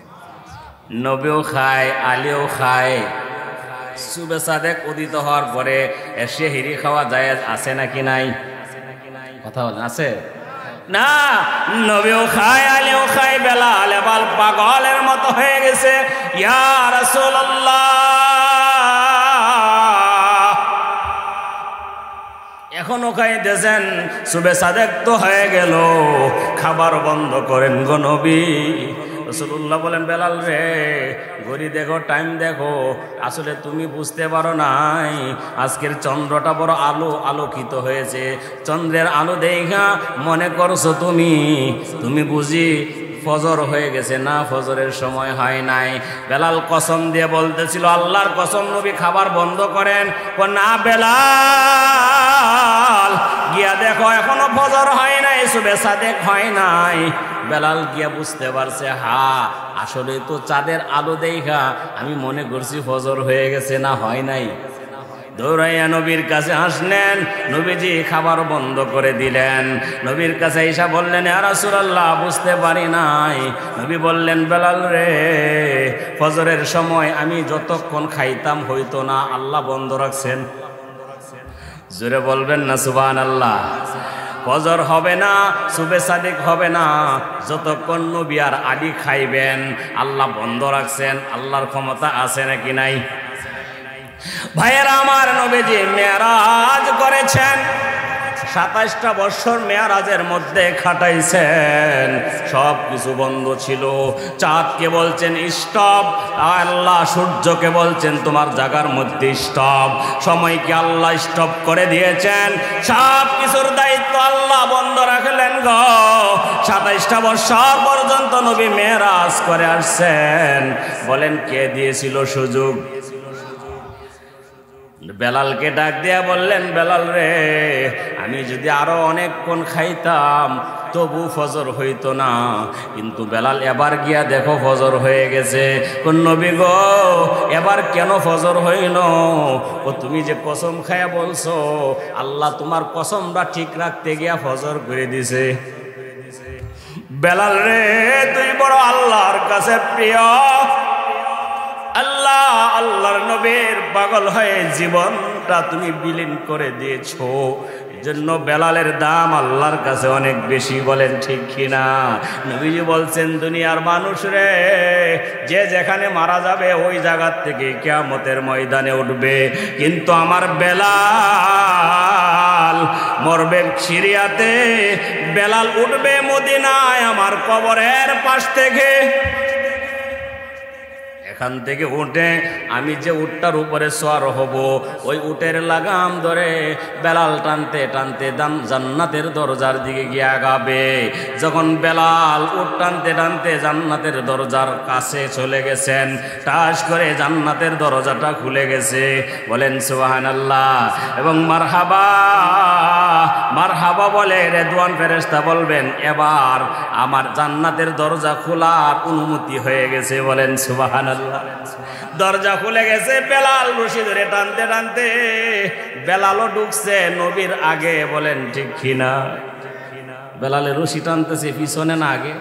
নবীও খায়, আলীও খায়। সুবে সাদেক উদিত হওয়ার পরে সেহরি খাওয়া জায়েজ আছে নাকি নাই? কথা বলেন আছে না? নবীও খায়, আলীও খায়, বেলাল এবার পাগলের মতো হয়ে গেছে। ইয়া রাসূলুল্লাহ, এখনো খাইতেছেন, সুবে সাদেক তো হয়ে গেল, খাবার বন্ধ করেন গো নবী। রাসূলুল্লাহ বলেন, বেলাল রে, ঘড়ি দেখো, টাইম দেখো, আসলে তুমি বুঝতে পারো নাই, আজকের চন্দ্রটা বড় আলোকিত হয়েছে, চন্দ্রের আলো দেখা মনে করছো তুমি বুঝি ফজর হয়ে গেছে। না, ফজরের সময় হয় নাই। বেলাল কসম দিয়ে বলতেছিল, আল্লাহর কসম নবী খাবার বন্ধ করেন। না বেলাল, গিয়া দেখো এখনো ফজর হয় নাই, সুবে সাদেক হয় নাই। বেলাল গিয়া বুঝতে পারছে, আসলে তো চাঁদের আলো দেখা আমি মনে করছি ফজর হয়ে গেছে, না হয় নাই। দৌড়াইয়া নবীর কাছে আসলেন, নবীজি খাবার বন্ধ করে দিলেন। নবীর কাছে ঈশা বললেন, ইয়া রাসূলুল্লাহ, বুঝতে পারি নাই। নবী বললেন, বেলাল রে, ফজরের সময় আমি যতক্ষণ খাইতাম হইতো না, আল্লাহ বন্ধ রাখছেন। জোরে বলবেন না সুবহানাল্লাহ। ফজর হবে না, সুবে সাদিক হবে না, যতক্ষণ নবী আর আলী খাইবেন আল্লাহ বন্ধ রাখছেন। আল্লাহর ক্ষমতা আছে নাকি নাই? ভাইয়েরা আমার, নবীজি মেরাজ করেছেন, 27টা বছর মেয়ারাজের মধ্যে খাটাইছেন, সব কিছু বন্ধ ছিল। চাঁদকে বলছেন স্টপ, আল্লাহ সূর্যকে বলছেন তোমার জায়গার মধ্যে স্টপ, সময়কে আল্লাহ স্টপ করে দিয়েছেন, সব কিছুর দায়িত্ব আল্লাহ বন্ধ রাখলেন গো। 27টা বছর পর্যন্ত নবী মেরাজ করে আসছেন। বলেন কে দিয়েছিল সুযোগ? বেলালকে ডাক দিয়া বললেন, বেলাল রে, আমি যদি আরো অনেকক্ষণ খাইতাম তবু ফজর হইতো না, কিন্তু বেলাল এবার গিয়া দেখো ফজর হয়ে গেছে। কোন নবী গো, এবার কেন ফজর হইল? ও তুমি যে কসম খায়া বলছো, আল্লাহ তোমার কসমটা ঠিক রাখতে গিয়া ফজর করে দিছে। বেলাল রে, তুই বড় আল্লাহর কাছে প্রিয়, আল্লাহর নবীর পাগল হয়ে জীবনটা তুমি বিলীন করে দিয়েছো, জন্য বেলালের দাম আল্লাহর কাছে অনেক বেশি। বলেন ঠিক কিনা? নবীজি বলছেন, দুনিয়ার মানুষ রে, যে যেখানে মারা যাবে ওই জায়গার থেকে কিয়ামতের ময়দানে উঠবে, কিন্তু আমার বেলাল মরবে সিরিয়াতে, বেলাল উঠবে মদিনায় আমার কবরের পাশ থেকে। এখান থেকে উঠে আমি যে উটটার উপরে সওয়ার হব, ওই উটের লাগাম ধরে বেলাল টানতে টানতে জান্নাতের দরজার দিকে গিয়ে আগাবে। যখন বেলাল উট টানতে টানতে জান্নাতের দরজার কাছে চলে গেছেন, টাস করে জান্নাতের দরজাটা খুলে গেছে। বলেন সুবহানাল্লাহ এবং মারহাবা। মারহাবা বলে রেদওয়ান ফেরেশতা বলবেন, এবার আমার জান্নাতের দরজা খোলার অনুমতি হয়ে গেছে। বলেন সুবহানাল্লাহ। দরজা খুলে গেছে, বেলাল রশি ধরে টানতে টানতে বেলালও ঢুকছে নবীর আগে। বলেন ঠিক কিনা? বেলালের রশি টানতেছে পিছনে না আগে?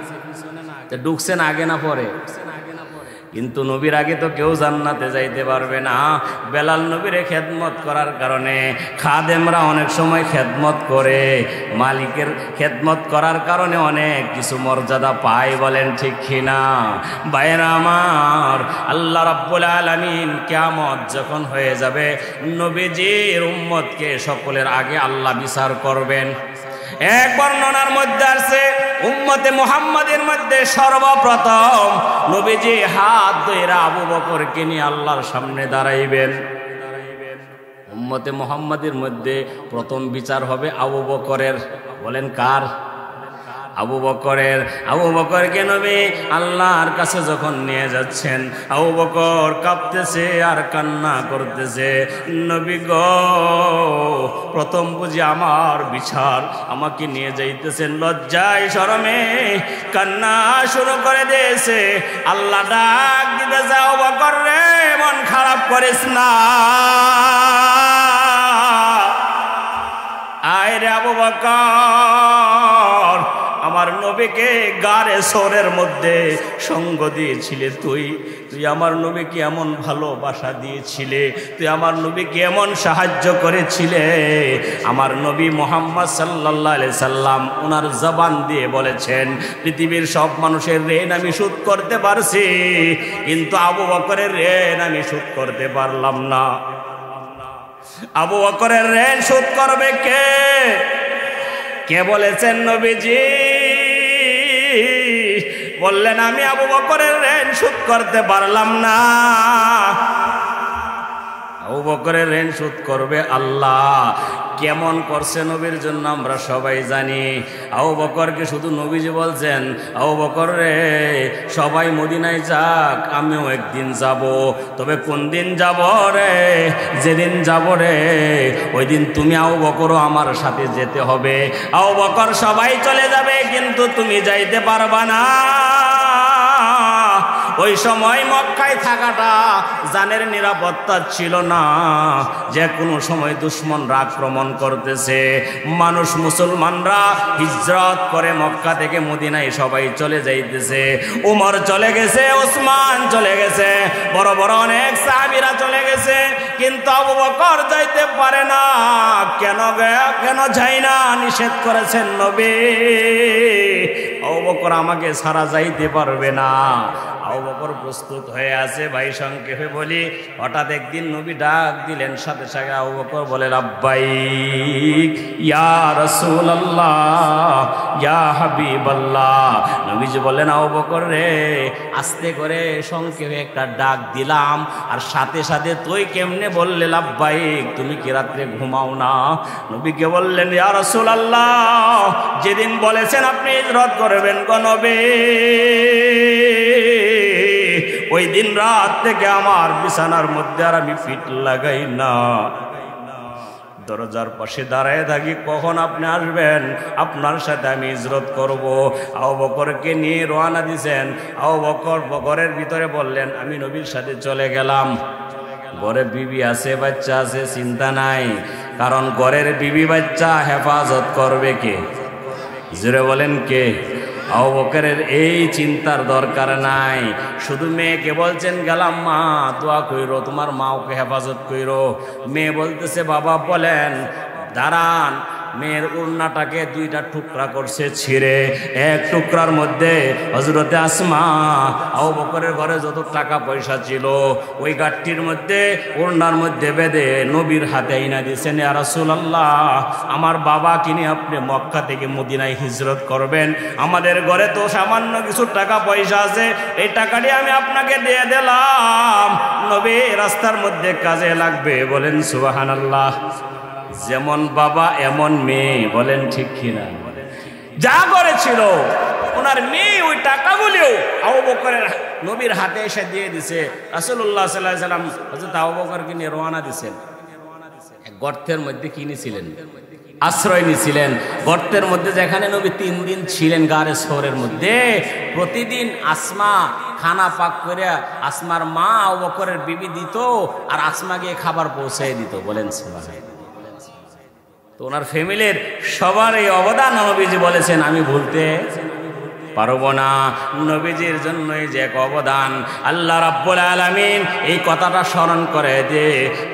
ঢুকছেন আগে না পরে? কিন্তু নবীর আগে তো কেউ জান্নাতে যাইতে পারবে না। বেলাল নবীরে খেদমত করার কারণে, খাদেমরা অনেক সময় খেদমত করে, মালিকের খেদমত করার কারণে অনেক কিছু মর্যাদা পায়। বলেন ঠিক কিনা? ভাইয়েরা আমার, আল্লাহ রাব্বুল আলামিন কিয়ামত যখন হয়ে যাবে, নবীজির উম্মতকে সকলের আগে আল্লাহ বিচার করবেন। এক বর্ণনার মধ্যে আছে, উম্মতে মুহাম্মাদের মধ্যে সর্বপ্রথম নবীজি হাত ধরে আবু বকরকে নিয়ে আল্লাহর সামনে দাঁড়াইবেন। উম্মতে মুহাম্মাদের মধ্যে প্রথম বিচার হবে আবু বকরের। বলেন কার? আবু বকরের। আবু বকরকে নবী আল্লাহর কাছে যখন নিয়ে যাচ্ছেন, আবু বকর কাঁপতেছে আর কান্না করতেছে। নবী গো, প্রথম বুঝি আমার বিচার, আমাকে নিয়ে যাইতেছেন, লজ্জায় শরমে কান্না শুরু করে দিয়েছে। আল্লাহ ডাক দিতে যাও, বকর রে, মন খারাপ করিস না, আয় রে আবু বকর, আমার নবীকে গারে সোরের মধ্যে সঙ্গ দিয়েছিলে তুই আমার নবীকে এমন ভালোবাসা দিয়েছিলে, তুই আমার নবীকে এমন সাহায্য করেছিলে। আমার নবী মুহাম্মদ সাল্লাল্লাহু আলাইহি সাল্লাম ওনার জবান দিয়ে বলেছেন, পৃথিবীর সব মানুষের ঋণ আমি শোধ করতে পারছি, কিন্তু আবু বকরের ঋণ আমি শোধ করতে পারলাম না। আবু বকরের ঋণ শোধ করবে কে? কে বলেছেন? নবীজি বললেন, আমি আবু বকরের ঋণ শোধ করতে পারলাম না। আবু বকরের ঋণ শোধ করবে আল্লাহ। কেমন করছে নবীর জন্য আমরা সবাই জানি। আবু বকরকে শুধু নবীজি বলছেন, আবু বকর রে, সবাই মদিনায় যাক, আমিও একদিন যাব, তবে কোন দিন যাব রে? যেদিন যাব রে ওই দিন তুমি আবু বকরও আমার সাথে যেতে হবে। আবু বকর, সবাই চলে যাবে কিন্তু তুমি যাইতে পারবা না। ওই সময় মক্কায় থাকাটা জানের নিরাপত্তা ছিল না, যে কোনো সময় দুশমনরা আক্রমণ করতেছে। মানুষ মুসলমানরা হিজরত করে মক্কা থেকে মদিনায় সবাই চলে যাইতেছে। উমর চলে গেছে, ওসমান চলে গেছে, বড় বড় অনেক সাহাবীরা চলে গেছে, কিন্তু আবু বকর যাইতে পারে না। কেন যাই না? নিষেধ করেছেন নবী। আবু বকর আমাকে ছাড়া যাইতে পারবে না। আবু বকর প্রস্তুত হয়ে আছে। ভাই সংক্ষেপে বলি, হঠাৎ একদিন নবী ডাক দিলেন, সাথে সাথে আবু বকর বলে, লাব্বাইক ইয়া রাসূলুল্লাহ ইয়া হাবিবাল্লাহ। নবীজি বললেন, আবু বকর রে, আস্তে করে সংক্ষেপে একটা ডাক দিলাম, আর সাথে সাথে তুই কেমনে বললে লাব্বাইক? তুমি কি রাত্রে ঘুমাও না? নবীকে বললেন, ইয়া রাসূলুল্লাহ, যেদিন বলেছেন আপনি হিজরত করবেন গো নবী, ওই দিন রাত থেকে আমার বিছানার মধ্যে আর আমি ফিট লাগাই না। দরজার পাশে দাঁড়ায় থাকি, কখন আপনি আসবেন, আপনার সাথে আমি হিজরত করব। আবু বকরকে নিয়ে রওনা দিয়েছেন। আবু বকর ঘরের ভিতরে বললেন, আমি নবীর সাথে চলে গেলাম। ঘরে বিবি আছে, বাচ্চা আছে, চিন্তা নাই, কারণ ঘরের বিবি বাচ্চা হেফাজত করবে কে? জোরে বলেন কে? আবু বকরের এই চিন্তার দরকার নাই। শুধু মেয়েকে বলছেন, গেলাম মা, দোয়া কইরো, তোমার মাওকে হেফাজত কইরো। মেয়ে বলতেছে, বাবা বলেন। দাঁড়ান। মেয়ের ওড়নাটাকে দুইটা টুকরা করছে ছিঁড়ে, এক টুকরার মধ্যে হযরতে আসমা আবু বকরের ঘরে যত টাকা পয়সা ছিল ওই গাঠটির মধ্যে ওড়নার মধ্যে বেঁধে নবীর হাতে আইনা দিয়েছেন, ইয়া রাসূলুল্লাহ, আমার বাবা কিনে আপনি মক্কা থেকে মদিনায় হিজরত করবেন, আমাদের ঘরে তো সামান্য কিছু টাকা পয়সা আছে, এই টাকাটি আমি আপনাকে দিয়ে দিলাম, নবী রাস্তার মধ্যে কাজে লাগবে। বলেন সুবহানাল্লাহ। যেমন বাবা এমন মেয়ে, বলেন ঠিক কিনা? যা করেছিল ওনার মেয়ে ওই টাকাগুলিও আবু বকরের নবীর হাতে এসে দিয়ে দিছে। রাসূলুল্লাহ সাল্লাল্লাহু আলাইহি ওয়াসাল্লাম হযরত আবু বকরকে নিয়ে রওনা দিয়েছেন। এক গর্তের মধ্যে কি নিয়েছিলেন? আশ্রয় নিয়েছিলেন। গর্তের মধ্যে যেখানে নবী 3 দিন ছিলেন গারে সোরের মধ্যে, প্রতিদিন আসমা খানা পাক করে আসমার মা আবু বকরের বিবি দিত, আর আসমা গিয়ে খাবার পৌঁছে দিত। বলেন সুবহানাল্লাহ। তো ওনার ফ্যামিলির সবার এই অবদান নবীজি বলেছেন আমি ভুলতে পারবো না। নবীজির জন্যই যে এক অবদান, আল্লাহ রাব্বুল আলামিন এই কথাটা স্মরণ করে যে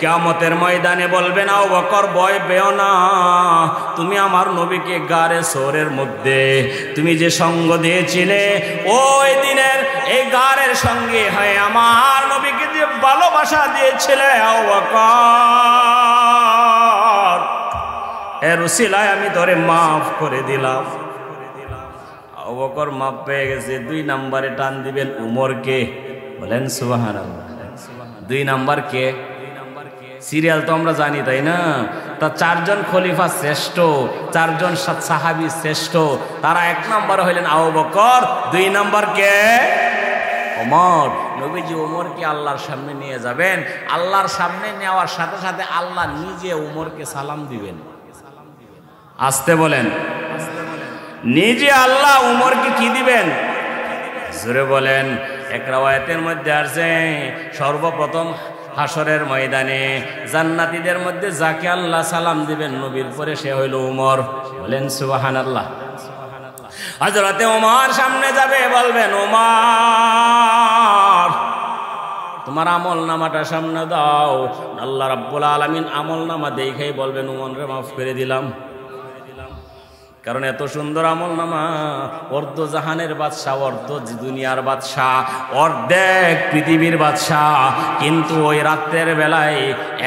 কিয়ামতের ময়দানে বলবেন, আবু বকর ভয় পেও না, তুমি আমার নবীকে গারে সোরের মধ্যে তুমি যে সঙ্গ দিয়েছিলে, ওই দিনের এই গারের সঙ্গে হয় আমার নবীকে যে ভালোবাসা দিয়েছিলে আবু বকর, এর উসিলায় আমি তোরে মাফ করে দিলাম। আবু বকর মাফ পেয়ে গেছে। 2 নম্বরে টান দিবেন উমরকে। বলেন সুবহানাল্লাহ। 2 নম্বর কে? সিরিয়াল তো আমরা জানি তাই না? তা 4 জন খলিফা শ্রেষ্ঠ, 4 জন সাহাবী শ্রেষ্ঠ, তারা 1 নম্বর হইলেন আবু বকর, 2 নম্বর কে? ওমর। নবীজি ওমরকে আল্লাহর সামনে নিয়ে যাবেন, আল্লাহর সামনে নেওয়ার সাথে সাথে আল্লাহ নিজে ওমরকে সালাম দিবেন। আসতে বলেন, নিজে আল্লাহ উমরকে কি দিবেন? জোরে বলেন। এক রাওয়ায়াতের মধ্যে আছে, সর্বপ্রথম হাসরের ময়দানে জান্নাতীদের মধ্যে যাকে আল্লাহ সালাম দিবেন নবীর পরে, সে হইল উমর। বলেন সুবহানাল্লাহ। হযরতে ওমর সামনে যাবে, বলবেন ওমর তোমার আমল নামাটা সামনে দাও। আল্লাহ রাব্বুল আলামিন আমল নামা দেখেই বলবেন ওমরকে মাফ করে দিলাম। কারণ এত সুন্দর আমল নামা, অর্ধ জাহানের বাদশাহ, অর্ধ দুনিয়ার বাদশাহ, অর্ধেক পৃথিবীর বাদশাহ, কিন্তু ওই রাতের বেলায়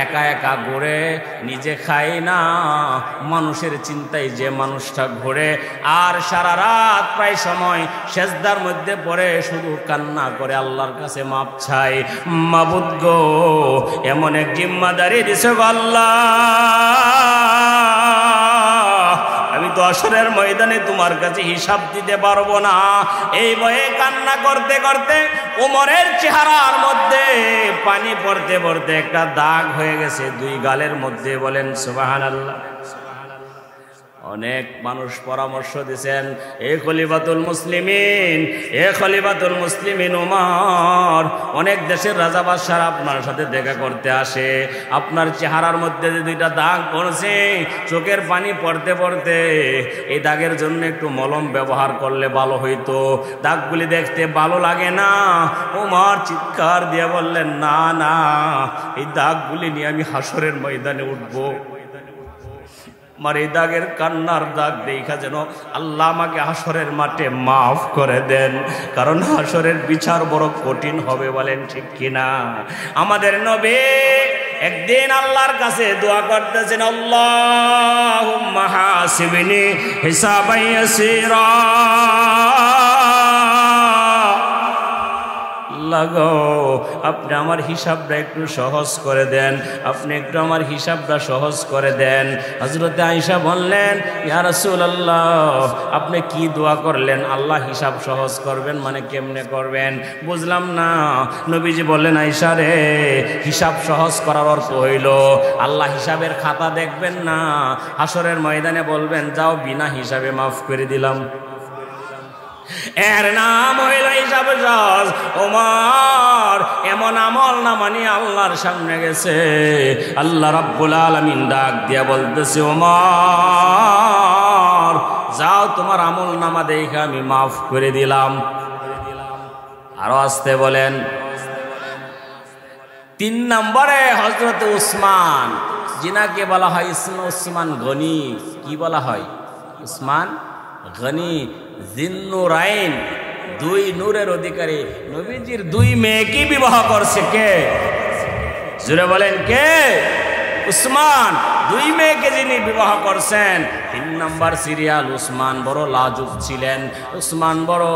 একা একা ঘুরে, নিজে খায় না, মানুষের চিন্তায় যে মানুষটা ঘুরে, আর সারা রাত প্রায় সময় সেজদার মধ্যে পড়ে শুধু কান্না করে আল্লাহর কাছে মাপ চায়। মাবুদ গো, এমন এক জিম্মাদারি দিছো গো আল্লাহ, আমি তো হাশরের ময়দানে তোমার কাছে হিসাব দিতে পারবো না। এই ভয়ে কান্না করতে করতে ওমরের চেহারার মধ্যে পানি পড়তে পড়তে একটা দাগ হয়ে গেছে দুই গালের মধ্যে। বলেন সুবহানাল্লাহ। অনেক মানুষ পরামর্শ দিয়েছেন, এ খলিফাতুল মুসলিমিন, এ খলিফাতুল মুসলিমিন ওমর, অনেক দেশের রাজা বাদশারা আপনার সাথে দেখা করতে আসে, আপনার চেহারার মধ্যে যে দুইটা দাগ পড়ছে, চোখের পানি পড়তে পড়তে, এই দাগের জন্য একটু মলম ব্যবহার করলে ভালো হইতো, দাগগুলি দেখতে ভালো লাগে না। ওমর চিৎকার দিয়ে বললেন, না না, এই দাগগুলি নিয়ে আমি হাশরের ময়দানে উঠবো। আমার এই দাগের কান্নার দাগ দেখা যেন আল্লাহ আমাকে হাশরের মাঠে মাফ করে দেন, কারণ হাশরের বিচার বড় কঠিন হবে। বলেন ঠিক কিনা? আমাদের নবী একদিন আল্লাহর কাছে দোয়া করতেছেন, আল্লাহুম্মা হাসিবনি হিসাবান ইয়াসীরা, লাগো আপনি আমার হিসাবটা একটু সহজ করে দেন, আপনি একটু আমার হিসাবটা সহজ করে দেন। হযরতে আয়েশা বললেন, ইয়া রাসূলুল্লাহ, আপনি কি দোয়া করলেন? আল্লাহ হিসাব সহজ করবেন মানে কেমনে করবেন? বুঝলাম না। নবীজি বললেন, আয়েশা রে, হিসাব সহজ করার অর্থ হইল আল্লাহ হিসাবের খাতা দেখবেন না, হাশরের ময়দানে বলবেন, যাও বিনা হিসাবে মাফ করে দিলাম। এর নাম হইল হিসাব সহজ। ওমর এমন আমল নামা নিয়ে আল্লাহর সামনে গেছে, আল্লাহ রাব্বুল আলামিন ডাক দিয়া বলতেছে, ওমর যাও, তোমার আমল নামা দেখে আমি মাফ করে দিলাম। আরো আসতে বলেন। 3 নম্বরে হযরত উসমান, যিনাকে বলা হয় উসমান গনি। কি বলা হয়? উসমান গনি, জিন্নুরাইন, 2 নূরের অধিকারী। নবীজির 2 মেয়েকে বিবাহ করছে কে? জোরে বলেন কে? উসমান। 2 মেয়েকে যিনি বিবাহ করছেন, 3 নম্বর সিরিয়াল। উসমান বড় লাজুক ছিলেন, উসমান বড়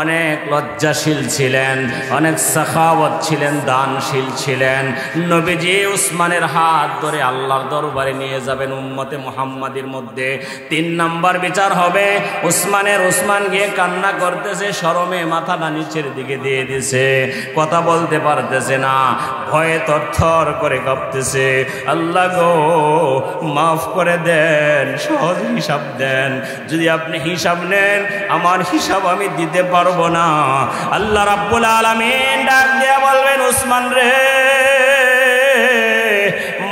অনেক লজ্জাশীল ছিলেন, অনেক সাখাওয়াত ছিলেন, দানশীল ছিলেন। নবীজি উসমানের হাত ধরে আল্লাহর দরবারে নিয়ে যাবেন উম্মতে মুহাম্মাদির মধ্যে। 3 নম্বর বিচার হবে উসমান গিয়ে কান্না করতেছে, শরমে মাথাটা নিচের দিকে দিয়ে দিছে, কথা বলতে পারতেছে না, ভয়ে থরথর করে কাঁপতেছে। আল্লাহ গো, মাফ করে দেন, সহজ হিসাব দেন। যদি আপনি হিসাব নেন, আমার হিসাব আমি দিতে পারবো না। আল্লাহ রাব্বুল আলামিন ডাক দিয়া বলবেন, উসমান রে,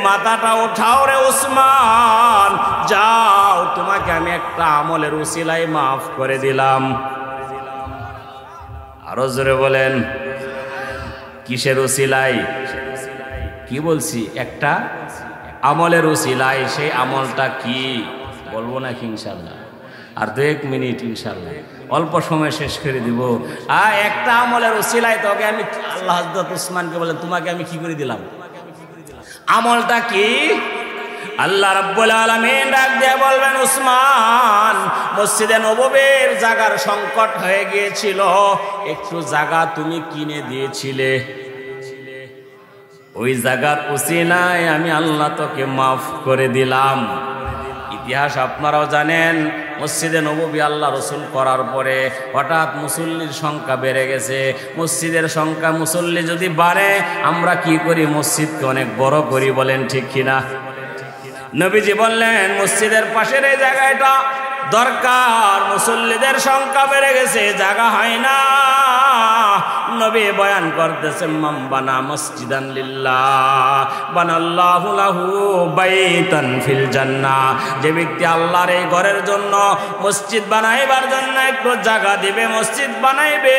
মাথাটা উঠাও রে উসমান, যাও, তোমাকে আমি একটা আমলের উসিলায় মাফ করে দিলাম। আরো জোরে বলেন, কিসের উসিলায়? কি বলছি? একটা আমলের উসিলায়। সেই আমলটা কি বলবো নাকি ইনশাল্লাহ? আর 2-1 মিনিট ইনশাল্লাহ, অল্প সময় শেষ করে দিব। একটা আমলের উসিলায় তোকে আমি, আল্লাহ হযরত উসমানকে বলেন, তোমাকে আমি কি করে দিলাম? আমলটা কি? আল্লাহ রাব্বুল আলামিন ডাক দিয়ে বলবেন, উসমান, মসজিদে নববীর জায়গার সংকট হয়ে গিয়েছিল, একটু জায়গা তুমি কিনে দিয়েছিলে, ওই জায়গার উসিলায় আমি আল্লাহ তোকে মাফ করে দিলাম। ইতিহাস আপনারাও জানেন, মসজিদে নববী আল্লাহ রসুল করার পরে হঠাৎ মুসল্লির সংখ্যা বেড়ে গেছে। মসজিদের সংখ্যা, মুসল্লি যদি বাড়ে, আমরা কি করি? মসজিদকে অনেক বড় করি। বলেন ঠিক কিনা? নবীজি বললেন, মসজিদের পাশের এই জায়গাটা দরকার, মুসল্লিদের সংখ্যা বেড়ে গেছে, জায়গা হয় না। নবী বয়ান করতেছেন মান বানা মসজিদান লিল্লাহ বানাল্লাহু লাহু বাইতান ফিল জান্নাহ, যে ব্যক্তি আল্লাহর এই ঘরের জন্য মসজিদ বানাইবার জন্য একটু জায়গা দিবে, মসজিদ বানাইবে,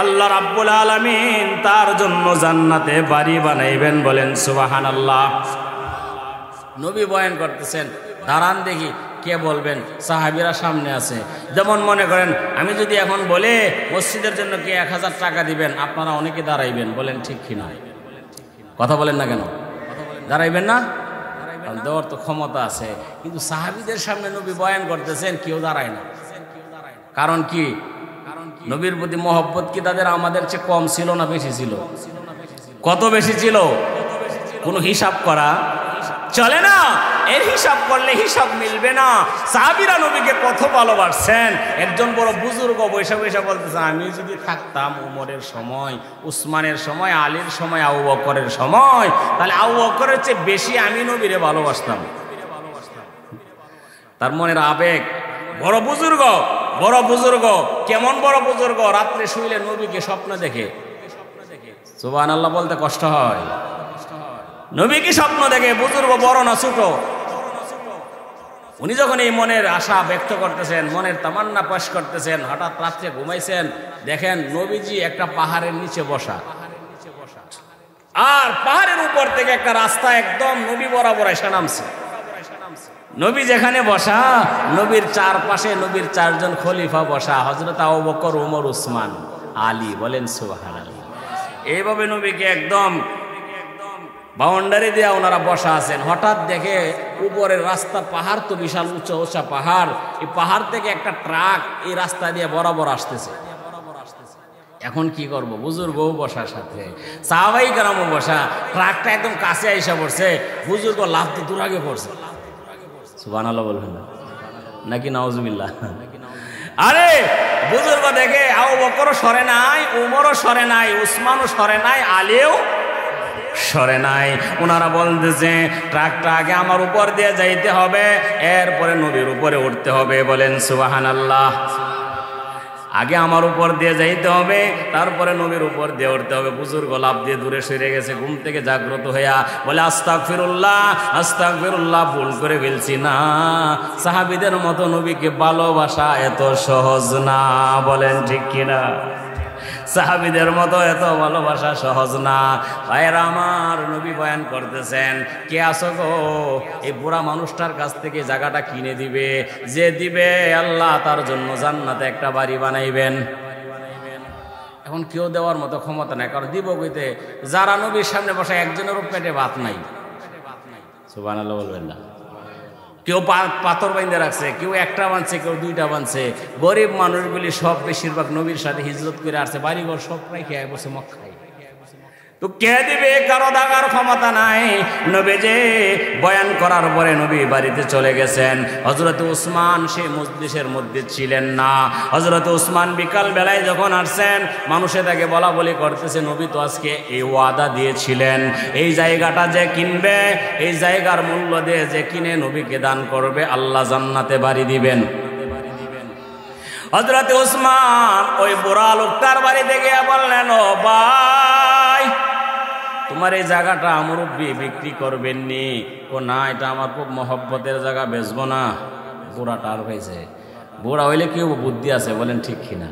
আল্লাহ রাব্বুল আলামিন তার জন্য জান্নাতে বাড়ি বানাইবেন। বলেন সুবহানাল্লাহ। নবী বয়ান করতেছেন, দাঁড়ান দেখি কে বলবেন। সাহাবীরা সামনে আছে। যেমন মনে করেন আমি যদি এখন বলে মসজিদের জন্য কে 1000 টাকা দিবেন, আপনারা অনেকে দাঁড়াইবেন। বলেন ঠিক কিনা? কথা বলেন না কেন? দাঁড়াইবেন না? দেওয়ার তো ক্ষমতা আছে, কিন্তু সাহাবীদের সামনে নবী বয়ান করতেছেন, কেউ দাঁড়ায় না। কারণ কি? নবীর প্রতি মহব্বত কি তাদের আমাদের চেয়ে কম ছিল না বেশি ছিল? কত বেশি ছিল? কোনো হিসাব করা চলে না। এর হিসাব করলে হিসাব মিলবে না। সাহাবীরা নবীকে কত ভালোবাসছেন। একজন বড় বুজুর্গ বৈশা বৈশা বলতেছেন, আমি যদি থাকতাম উমরের সময়, উসমানের সময়, আলীর সময়, আবু বকরের সময়, তাহলে আবু বকরের চেয়ে বেশি আমি নবীরে ভালোবাসতাম। তার মনের আবেগ। বড় বুজুর্গ, বড় বুজুর্গ। কেমন বড় বুজুর্গ? রাত্রে শুইলে নবীকে স্বপ্ন দেখে। সুবহানাল্লাহ বলতে কষ্ট হয়। নবী কি স্বপ্ন দেখে? বুজুর্গ বড় না ছোট? উনি যখন এই মনের আশা ব্যক্ত করতেছেন, মনের তামান্না পেশ করতেছেন, হঠাৎ রাত্রে ঘুমাইছেন, দেখেন নবীজি একটা পাহাড়ের নিচে বসা, আর পাহাড়ের উপর থেকে একটা রাস্তা একদম নবী বরাবর এসে নামছে। নবী যেখানে বসা, নবীর চারপাশে নবীর 4 জন খলিফা বসা, হযরত আবু বকর, ওমর, উসমান, আলী। বলেন সুবহানাল্লাহ। এইভাবে নবীকে একদম বাউন্ডারি দিয়ে ওনারা বসা আছেন। হঠাৎ দেখে উপরের রাস্তা, পাহাড় তো বিশাল উঁচা উঁচা পাহাড়, এই পাহাড় থেকে একটা ট্রাক এই রাস্তা দিয়ে বরাবর আসতেছে। এখন কি করব? বুজুর্গও বসার সাথে, সাহাবাই কেরামও বসা, ট্রাকটা একদম কাছে আইসা পড়ছে, বুজুর্গ লাফ দিয়ে দূর আগে পড়ছে। সুবহানাল্লাহ বলবেন না নাকি নাউজুবিল্লাহ? আরে বুজুর্গ দেখে আবু বকরও সরে নাই, উমরও সরে নাই, উসমানও সরে নাই, আলীও সরে নাই। ওনারা বলতেছে ট্রাকটা আগে আমার উপর দিয়ে যাইতে হবে, এরপরে নবীর উপরে উঠতে হবে। বলেন সুবহানাল্লাহ। আগে আমার উপর দিয়ে যাইতে হবে, তারপরে নবীর উপর দিয়ে উঠতে হবে। বুজুর্গ লাফ দিয়ে দূরে সরে গেছে, ঘুম থেকে জাগ্রত হইয়া বলে আস্তাগফিরুল্লাহ, আস্তাগফিরুল্লাহ, ভুল করে ফেলছি। না, সাহাবীদের মতো নবীকে ভালোবাসা এত সহজ না। বলেন ঠিক কিনা? সাহাবীদের মতো এত ভালোবাসা সহজ না। ভাইয়েরা আমার, নবী বয়ান করতেছেন, কে আসো গো এই বুড়া মানুষটার কাছ থেকে জায়গাটা কিনে দিবে? যে দিবে আল্লাহ তার জন্য জান্নাতে একটা বাড়ি বানাইবেন। এখন কেউ দেওয়ার মতো ক্ষমতা নাই, কারণ দিব কইতে যারা নবীর সামনে বসে একজনেরও পেটে ভাত নাই। সুবহানাল্লাহ বলবেন না? কেউ পাথর বাইন্ধে রাখছে, কেউ একটা বানছে, কেউ 2টা বানছে। গরিব মানুষগুলি সব বেশিরভাগ নবীর সাথে হিজরত করে আসছে, বাড়িঘর সব প্রায় খেয়ে বসে মক্কায়। তো কে দিবে? কারো দাগার ক্ষমতা নাই। নবী যে বয়ান করার পরে নবী বাড়িতে চলে গেছেন। হযরত উসমান সেই মজলিসের মধ্যে ছিলেন না। হযরত উসমান বিকাল বেলায় যখন আসছেন, মানুষে তাকে বলা বলি করতেছে, নবী তো আজকে এই ওয়াদা দিয়েছিলেন, এই জায়গাটা যে কিনবে, এই জায়গার মূল্য দিয়ে যে কিনে নবীকে দান করবে, আল্লাহ জান্নাতে বাড়ি দিবেন। হযরত উসমান ওই বুড়া লোকটার বাড়িতে গিয়ে বললেন, ও ভাই, তোমার এই জায়গাটা মুরব্বি বিক্রি করবেন নি? ও না, এটা আমার খুব মহব্বতের জায়গা, বেচবো না। বুড়া টার হয়েছে। বুড়া হইলে কেউ বুদ্ধি আছে। বলেন ঠিক কিনা?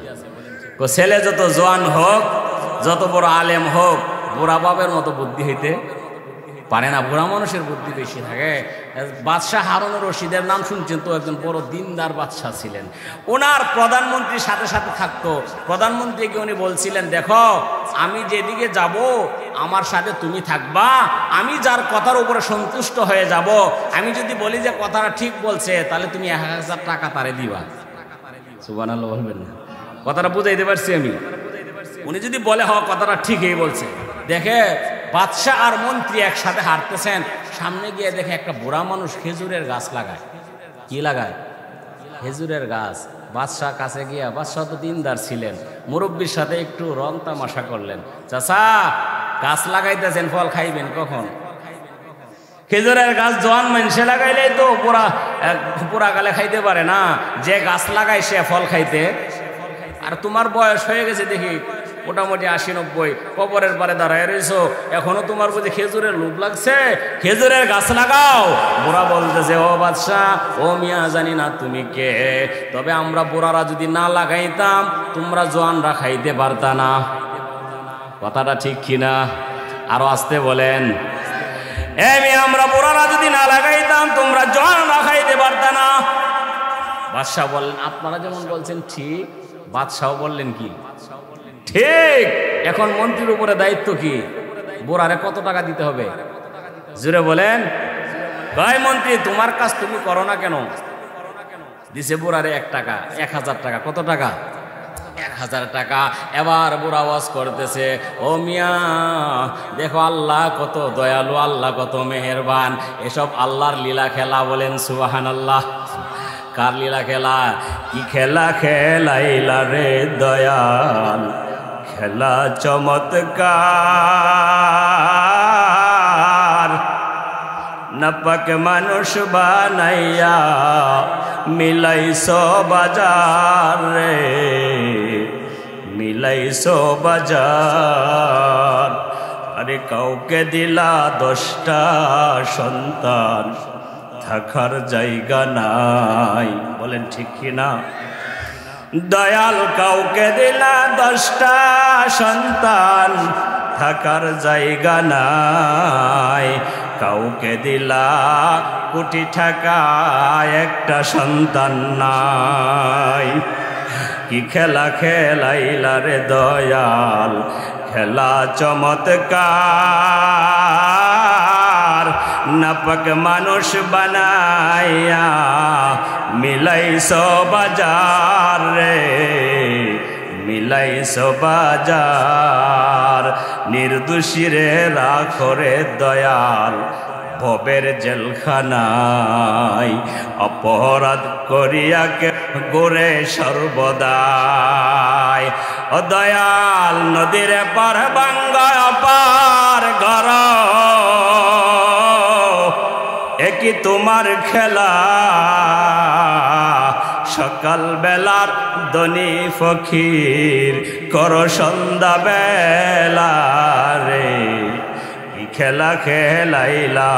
ছেলে যত জোয়ান হোক, যত বড় আলেম হোক, বুড়া বাবের মতো বুদ্ধি হইতে পারে না। বুড়া মানুষের বুদ্ধি বেশি থাকে। বাদশাহ হারুন রশিদের নাম শুনছেন তো? একজন বড় দিনদার বাদশাহ ছিলেন। ওনার প্রধানমন্ত্রীর সাথে সাথে থাকতো। প্রধানমন্ত্রীকে উনি বলছিলেন, দেখো আমি যেদিকে যাব আমার সাথে তুমি থাকবা, আমি যার কথার উপরে সন্তুষ্ট হয়ে যাব, আমি যদি বলি যে কথাটা ঠিক বলছে, তাহলে তুমি 1000 টাকা তারে দিবা। সুবহানাল্লাহ বলবেন না? কথাটা বুঝাইতে পারছি আমি? উনি যদি বলে হ কথাটা ঠিকই বলছে, দেখে বাদশাহ আর মন্ত্রী একসাথে হাঁটতেছেন, সামনে গিয়ে দেখে একটা বুড়া মানুষ খেজুরের গাছ লাগায়। কি লাগায়? খেজুরের গাছ। বাদশাহ কাছে গিয়া, বাদশাহ তো দিনদার ছিলেন, মুরব্বীর সাথে একটু রং তামাশা করলেন, চাচা গাছ লাগাইতেছেন, ফল খাইবেন কখন? খেজুরের গাছ জোয়ান মানুষে লাগাইলে তো পুরা গালে খাইতে পারে না, যে গাছ লাগায় সে ফল খাইতে। আর তোমার বয়স হয়ে গেছে দেখি মোটামুটি 80-90, কবরের পারে দাঁড়ায় রয়েছো, এখনো তোমার বুঝি খেজুরের লোভ লাগছে, খেজুরের গাছ লাগাও। বুড়া বলতেছে, ও বাদশাহ, ও মিয়া, জানি না তুমি কে, তবে আমরা বুড়ারা যদি না লাগাইতাম তোমরা জোয়ানরা খাইতে পারতা না। কথাটা ঠিক কিনা? আরো আসতে বলেন। আমরা বুড়ারা যদি না লাগাইতাম তোমরা জোয়ানরা খাইতে পারতা না। বাদশাহ বললেন, আপনারা যেমন বলছেন ঠিক, বাদশাহ বললেন কি ঠিক। এখন মন্ত্রীর উপরে দায়িত্ব কি? বুড়ারে কত টাকা দিতে হবে? জুড়ে বলেন। কয় মন্ত্রী, তোমার কাজ তুমি করো না কেন? দিছে বুড়ারে 1 টাকা, 1000 টাকা। কত টাকা? 1000 টাকা। এবার বুড়া ওয়াজ করতেছে, ও মিয়া দেখো আল্লাহ কত দয়ালু, আল্লাহ কত মেহেরবান, এসব আল্লাহর লীলা খেলা। বলেন সুবহানাল্লাহ। কার লীলা খেলা? কি খেলা খেলাইলা রে দয়াল, খেলা চমৎকার, নাপাক মানুষ বানাইয়া মিলাইছো বাজার রে, মিলাইছো বাজার। আরে কাউকে দিলা 10টা সন্তান, থাকার জায়গা নাই। বলেন ঠিক কিনা? দয়াল, কাউকে দিলা 10টা সন্তান, থাকার জায়গা নাই। কাউকে দিলা কোটি টাকা, একটা সন্তান নাই। কি খেলা খেলাইলা রে দয়াল, খেলা চমৎকার, নাপাক মানুষ বানাইয়া মিলাইছো বাজার রে, মিলাইছো বাজার। নির্দোষী রে রাখো রে দয়াল ভবের জেলখানায়, অপরাধ করিয়াকে গোরে সর্বদাই। ও দয়াল, নদীর পার বাঙ্গায় পার ঘর, একই তোমার খেলা। সকাল বেলার ধনী ফকির করো সন্ধ্যা বেলা রে, কি খেলা খেলাইলা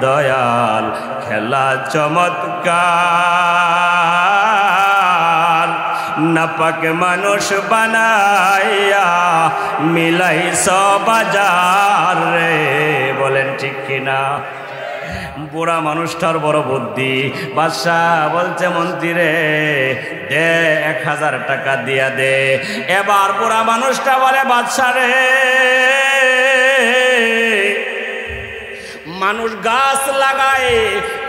দয়াল, খেলা চমৎকার, নাপাক মানুষ বানাইয়া মিলাইছো বাজার রে। বলেন ঠিক কিনা? বুড়া মানুষটার বড় বুদ্ধি। বাদশাহ বলছে, মন্ত্রী রে দে 1000 টাকা দিয়া দে। এবার বুড়া মানুষটা বলে, বাদশাহ রে, মানুষ গাছ লাগায়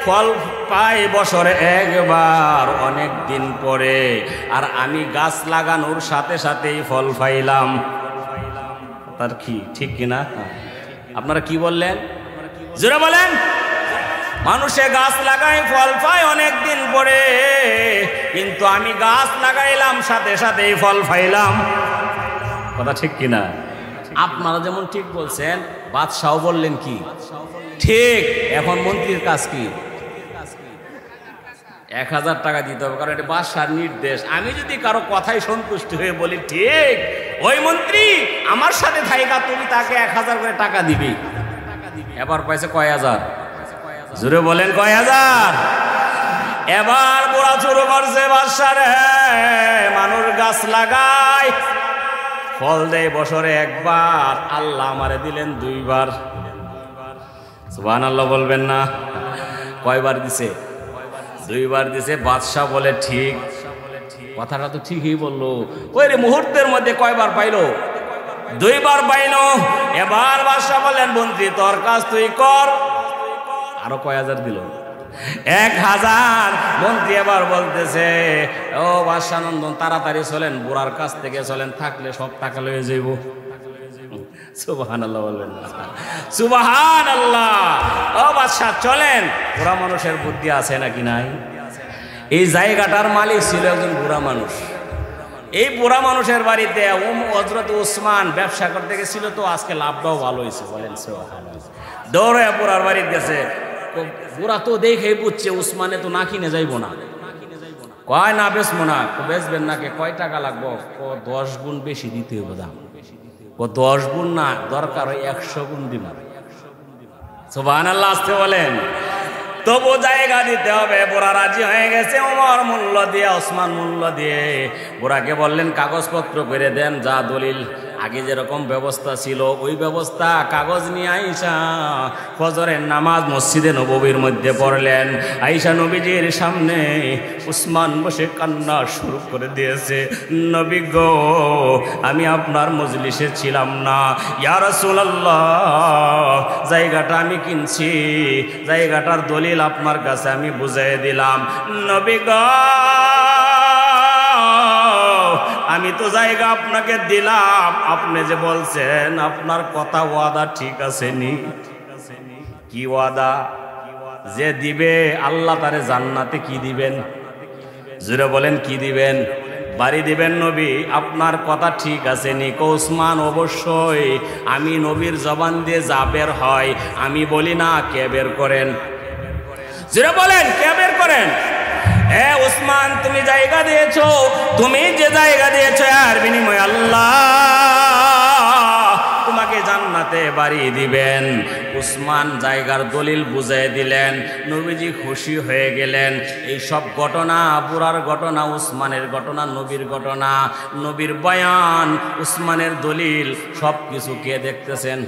ফল পায় বছরে একবার, অনেক দিন পরে, আর আমি গাছ লাগানোর সাথে সাথেই ফল পাইলাম। তার কি ঠিক কিনা? আপনারা কি বললেন? জোরে বলেন। মানুষে গাছ লাগায় ফল পায় অনেক দিন পরে, কিন্তু আমি গাছ লাগাইলাম সাথে সাথেই ফল পাইলাম। কথা ঠিক কিনা? আপনারা যেমন ঠিক বলছেন, বাদশাহ বললেন কি ঠিক। এখন মন্ত্রীর কাজ কি? 1000 টাকা দিতে হবে, কারণ এটা বাদশার নির্দেশ। আমি যদি কারো কথাই সন্তুষ্ট হয়ে বলি ঠিক, ওই মন্ত্রী আমার সাথে থাইকা তুমি তাকে 1000 করে টাকা দিবি। এবার পাইছে কয় হাজার? জোরে বলেন কয় হাজার? এবার বুড়া শুরু করছে, বাদশা রে, মানুষ গাছ লাগায় ফল দেয় বছরে একবার, আল্লাহ আমারে দিলেন 2 বার। সুবহানাল্লাহ বলবেন না? কয়বার দিছে? 2 বার দিছে। বাদশাহ বলে ঠিক, কথাটা তো ঠিকই বললো। ওই রে মুহূর্তের মধ্যে কয়বার পাইলো? 2 বার পাইলো। এবার বাদশাহ বলেন, মন্ত্রী তোর কাজ তুই কর। আরো কয় হাজার দিল? 1000। মন্ত্রী এবার বলতেছে, ও বাদশাহ নন্দন, তাড়াতাড়ি চলেন, বুড়ার কাছ থেকে চলেন, থাকলে সব টাকা লয়ে যাইব। সুবহানাল্লাহ বলবেন না? সুবহানাল্লাহ। ও বাদশাহ চলেন। বুড়া মানুষের বুদ্ধি আছে নাকি নাই? এই জায়গাটার মালিক ছিল একজন বুড়া মানুষ। এই বুড়া মানুষের বাড়িতে হযরত উসমান ব্যবসা করতে গেছিল, তো আজকে লাভটাও ভালো হয়েছে। বলেন সুবহানাল্লাহ। দৌড়ে বুড়ার বাড়ি গেছে। বুড়া তো দেখে বুঝছে উসমানে তো না কিনে যাইব না, কয় না বেচবো না, বেচবেন না, কে কয় টাকা লাগবো? 10 গুণ বেশি দিতে হবে দাম। 10 গুণ না, দরকার হয় 100 গুণ দিব। সুবহানাল্লাহ, আসতে বলেন। তবু জায়গা দিতে হবে। বুড়া রাজি হয়ে গেছে, ওমর মূল্য দিয়ে, ওসমান মূল্য দিয়ে। বুড়াকে বললেন কাগজপত্র করে দেন, যা দলিল আগে যেরকম ব্যবস্থা ছিল ওই ব্যবস্থা, কাগজ নিয়ে আইসা ফজরের নামাজ মসজিদে নববীর মধ্যে পড়লেন। আইসা নবীজির সামনে উসমান বসে কান্না শুরু করে দিয়েছে, নবী গো, আমি আপনার মজলিসে ছিলাম না, ইয়া রাসূলুল্লাহ, জায়গাটা আমি কিনছি, জায়গাটার দলিল আপনার কাছে আমি বুঝিয়ে দিলাম। নবী গো, আমি তো জায়গা আপনাকে দিলাম, আপনি যে বলছেন আপনার কথা ওয়াদা ঠিক আছে নি? কি ওয়াদা? যে দিবে আল্লাহ তারে জান্নাতে কি দিবেন? জোরে বলেন, কি দিবেন? বাড়ি দিবেন নবী, আপনার কথা ঠিক আছে নি? ওসমান, অবশ্যই, আমি নবীর জবান দিয়ে যা বের হয় আমি বলি না, কে বের করেন? জোরে বলেন, কে বের করেন? এ উসমান, তুমি জায়গা দিয়েছো, তুমি যে জায়গা দিয়েছো এর বিনিময়ে আল্লাহ তোমাকে জান্নাতে বাড়ি দিবেন। উসমান জায়গার দলিল বুঝিয়ে দিলেন, নবীজি খুশি হয়ে গেলেন। এই সব ঘটনা, বুড়ার ঘটনা, উসমানের ঘটনা, নবীর ঘটনা, নবীর বয়ান, উসমানের দলিল, সব কিছু কে দেখতেছেন?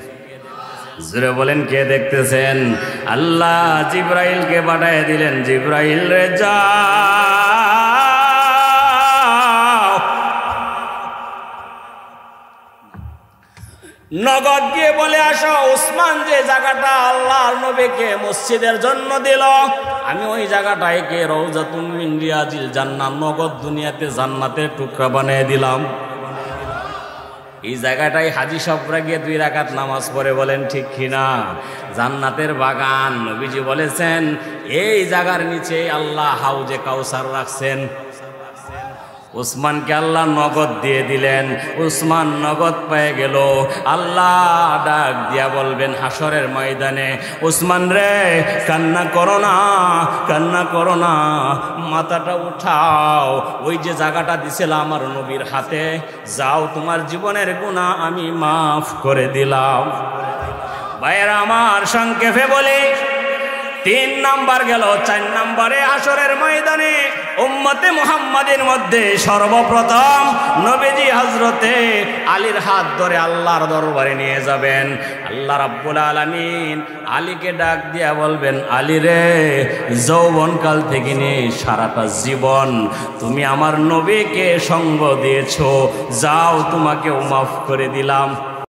জোরে বলেন, কে দেখতেছেন? আল্লাহ জিব্রাইলকে পাঠিয়ে দিলেন, জিব্রাইল রে যাও, নগদ গিয়ে বলে আসো উসমান যে জায়গাটা আল্লাহর নবীকে মসজিদের জন্য দিল, আমি ওই জায়গাটাকে রওজাতুম মিন রিয়াজিল জান্নাহ, নগদ দুনিয়াতে জান্নাতের টুকরা বানিয়ে দিলাম। এই জায়গাটাই হাজী সাহেবরা গিয়ে 2 রাকাত নামাজ পড়ে, বলেন ঠিক কিনা? জান্নাতের বাগান। নবীজি বলেছেন এই জায়গার নিচে আল্লাহ হাউজে কাউসার রাখছেন। উসমানকে আল্লাহ নগদ দিয়ে দিলেন, উসমান নগদ পেয়ে গেল। আল্লাহ ডাক দিয়া বলবেন হাসরের ময়দানে, উসমান রে, কান্না করো না, কান্না করো না, মাথাটা উঠাও, ওই যে জায়গাটা দিছিলাম আমার নবীর হাতে, যাও, তোমার জীবনের গুনাহ আমি মাফ করে দিলাম। ভাইয়েরা আমার, সংক্ষেপে বলি, 3 নাম্বার গেল। 4 নাম্বারে হাসরের ময়দানে উম্মতে মুহাম্মাদের মধ্যে সর্বপ্রথম নবীজি হযরতে আলীর হাত ধরে আল্লাহর দরবারে নিয়ে যাবেন। আল্লাহ রাব্বুল আলামিন আলীকে ডাক দিয়া বলবেন, আলী রে, যৌবনকাল থেকে নিয়ে সারাটা জীবন তুমি আমার নবীকে সঙ্গ দিয়েছো, যাও, তোমাকেও মাফ করে দিলাম।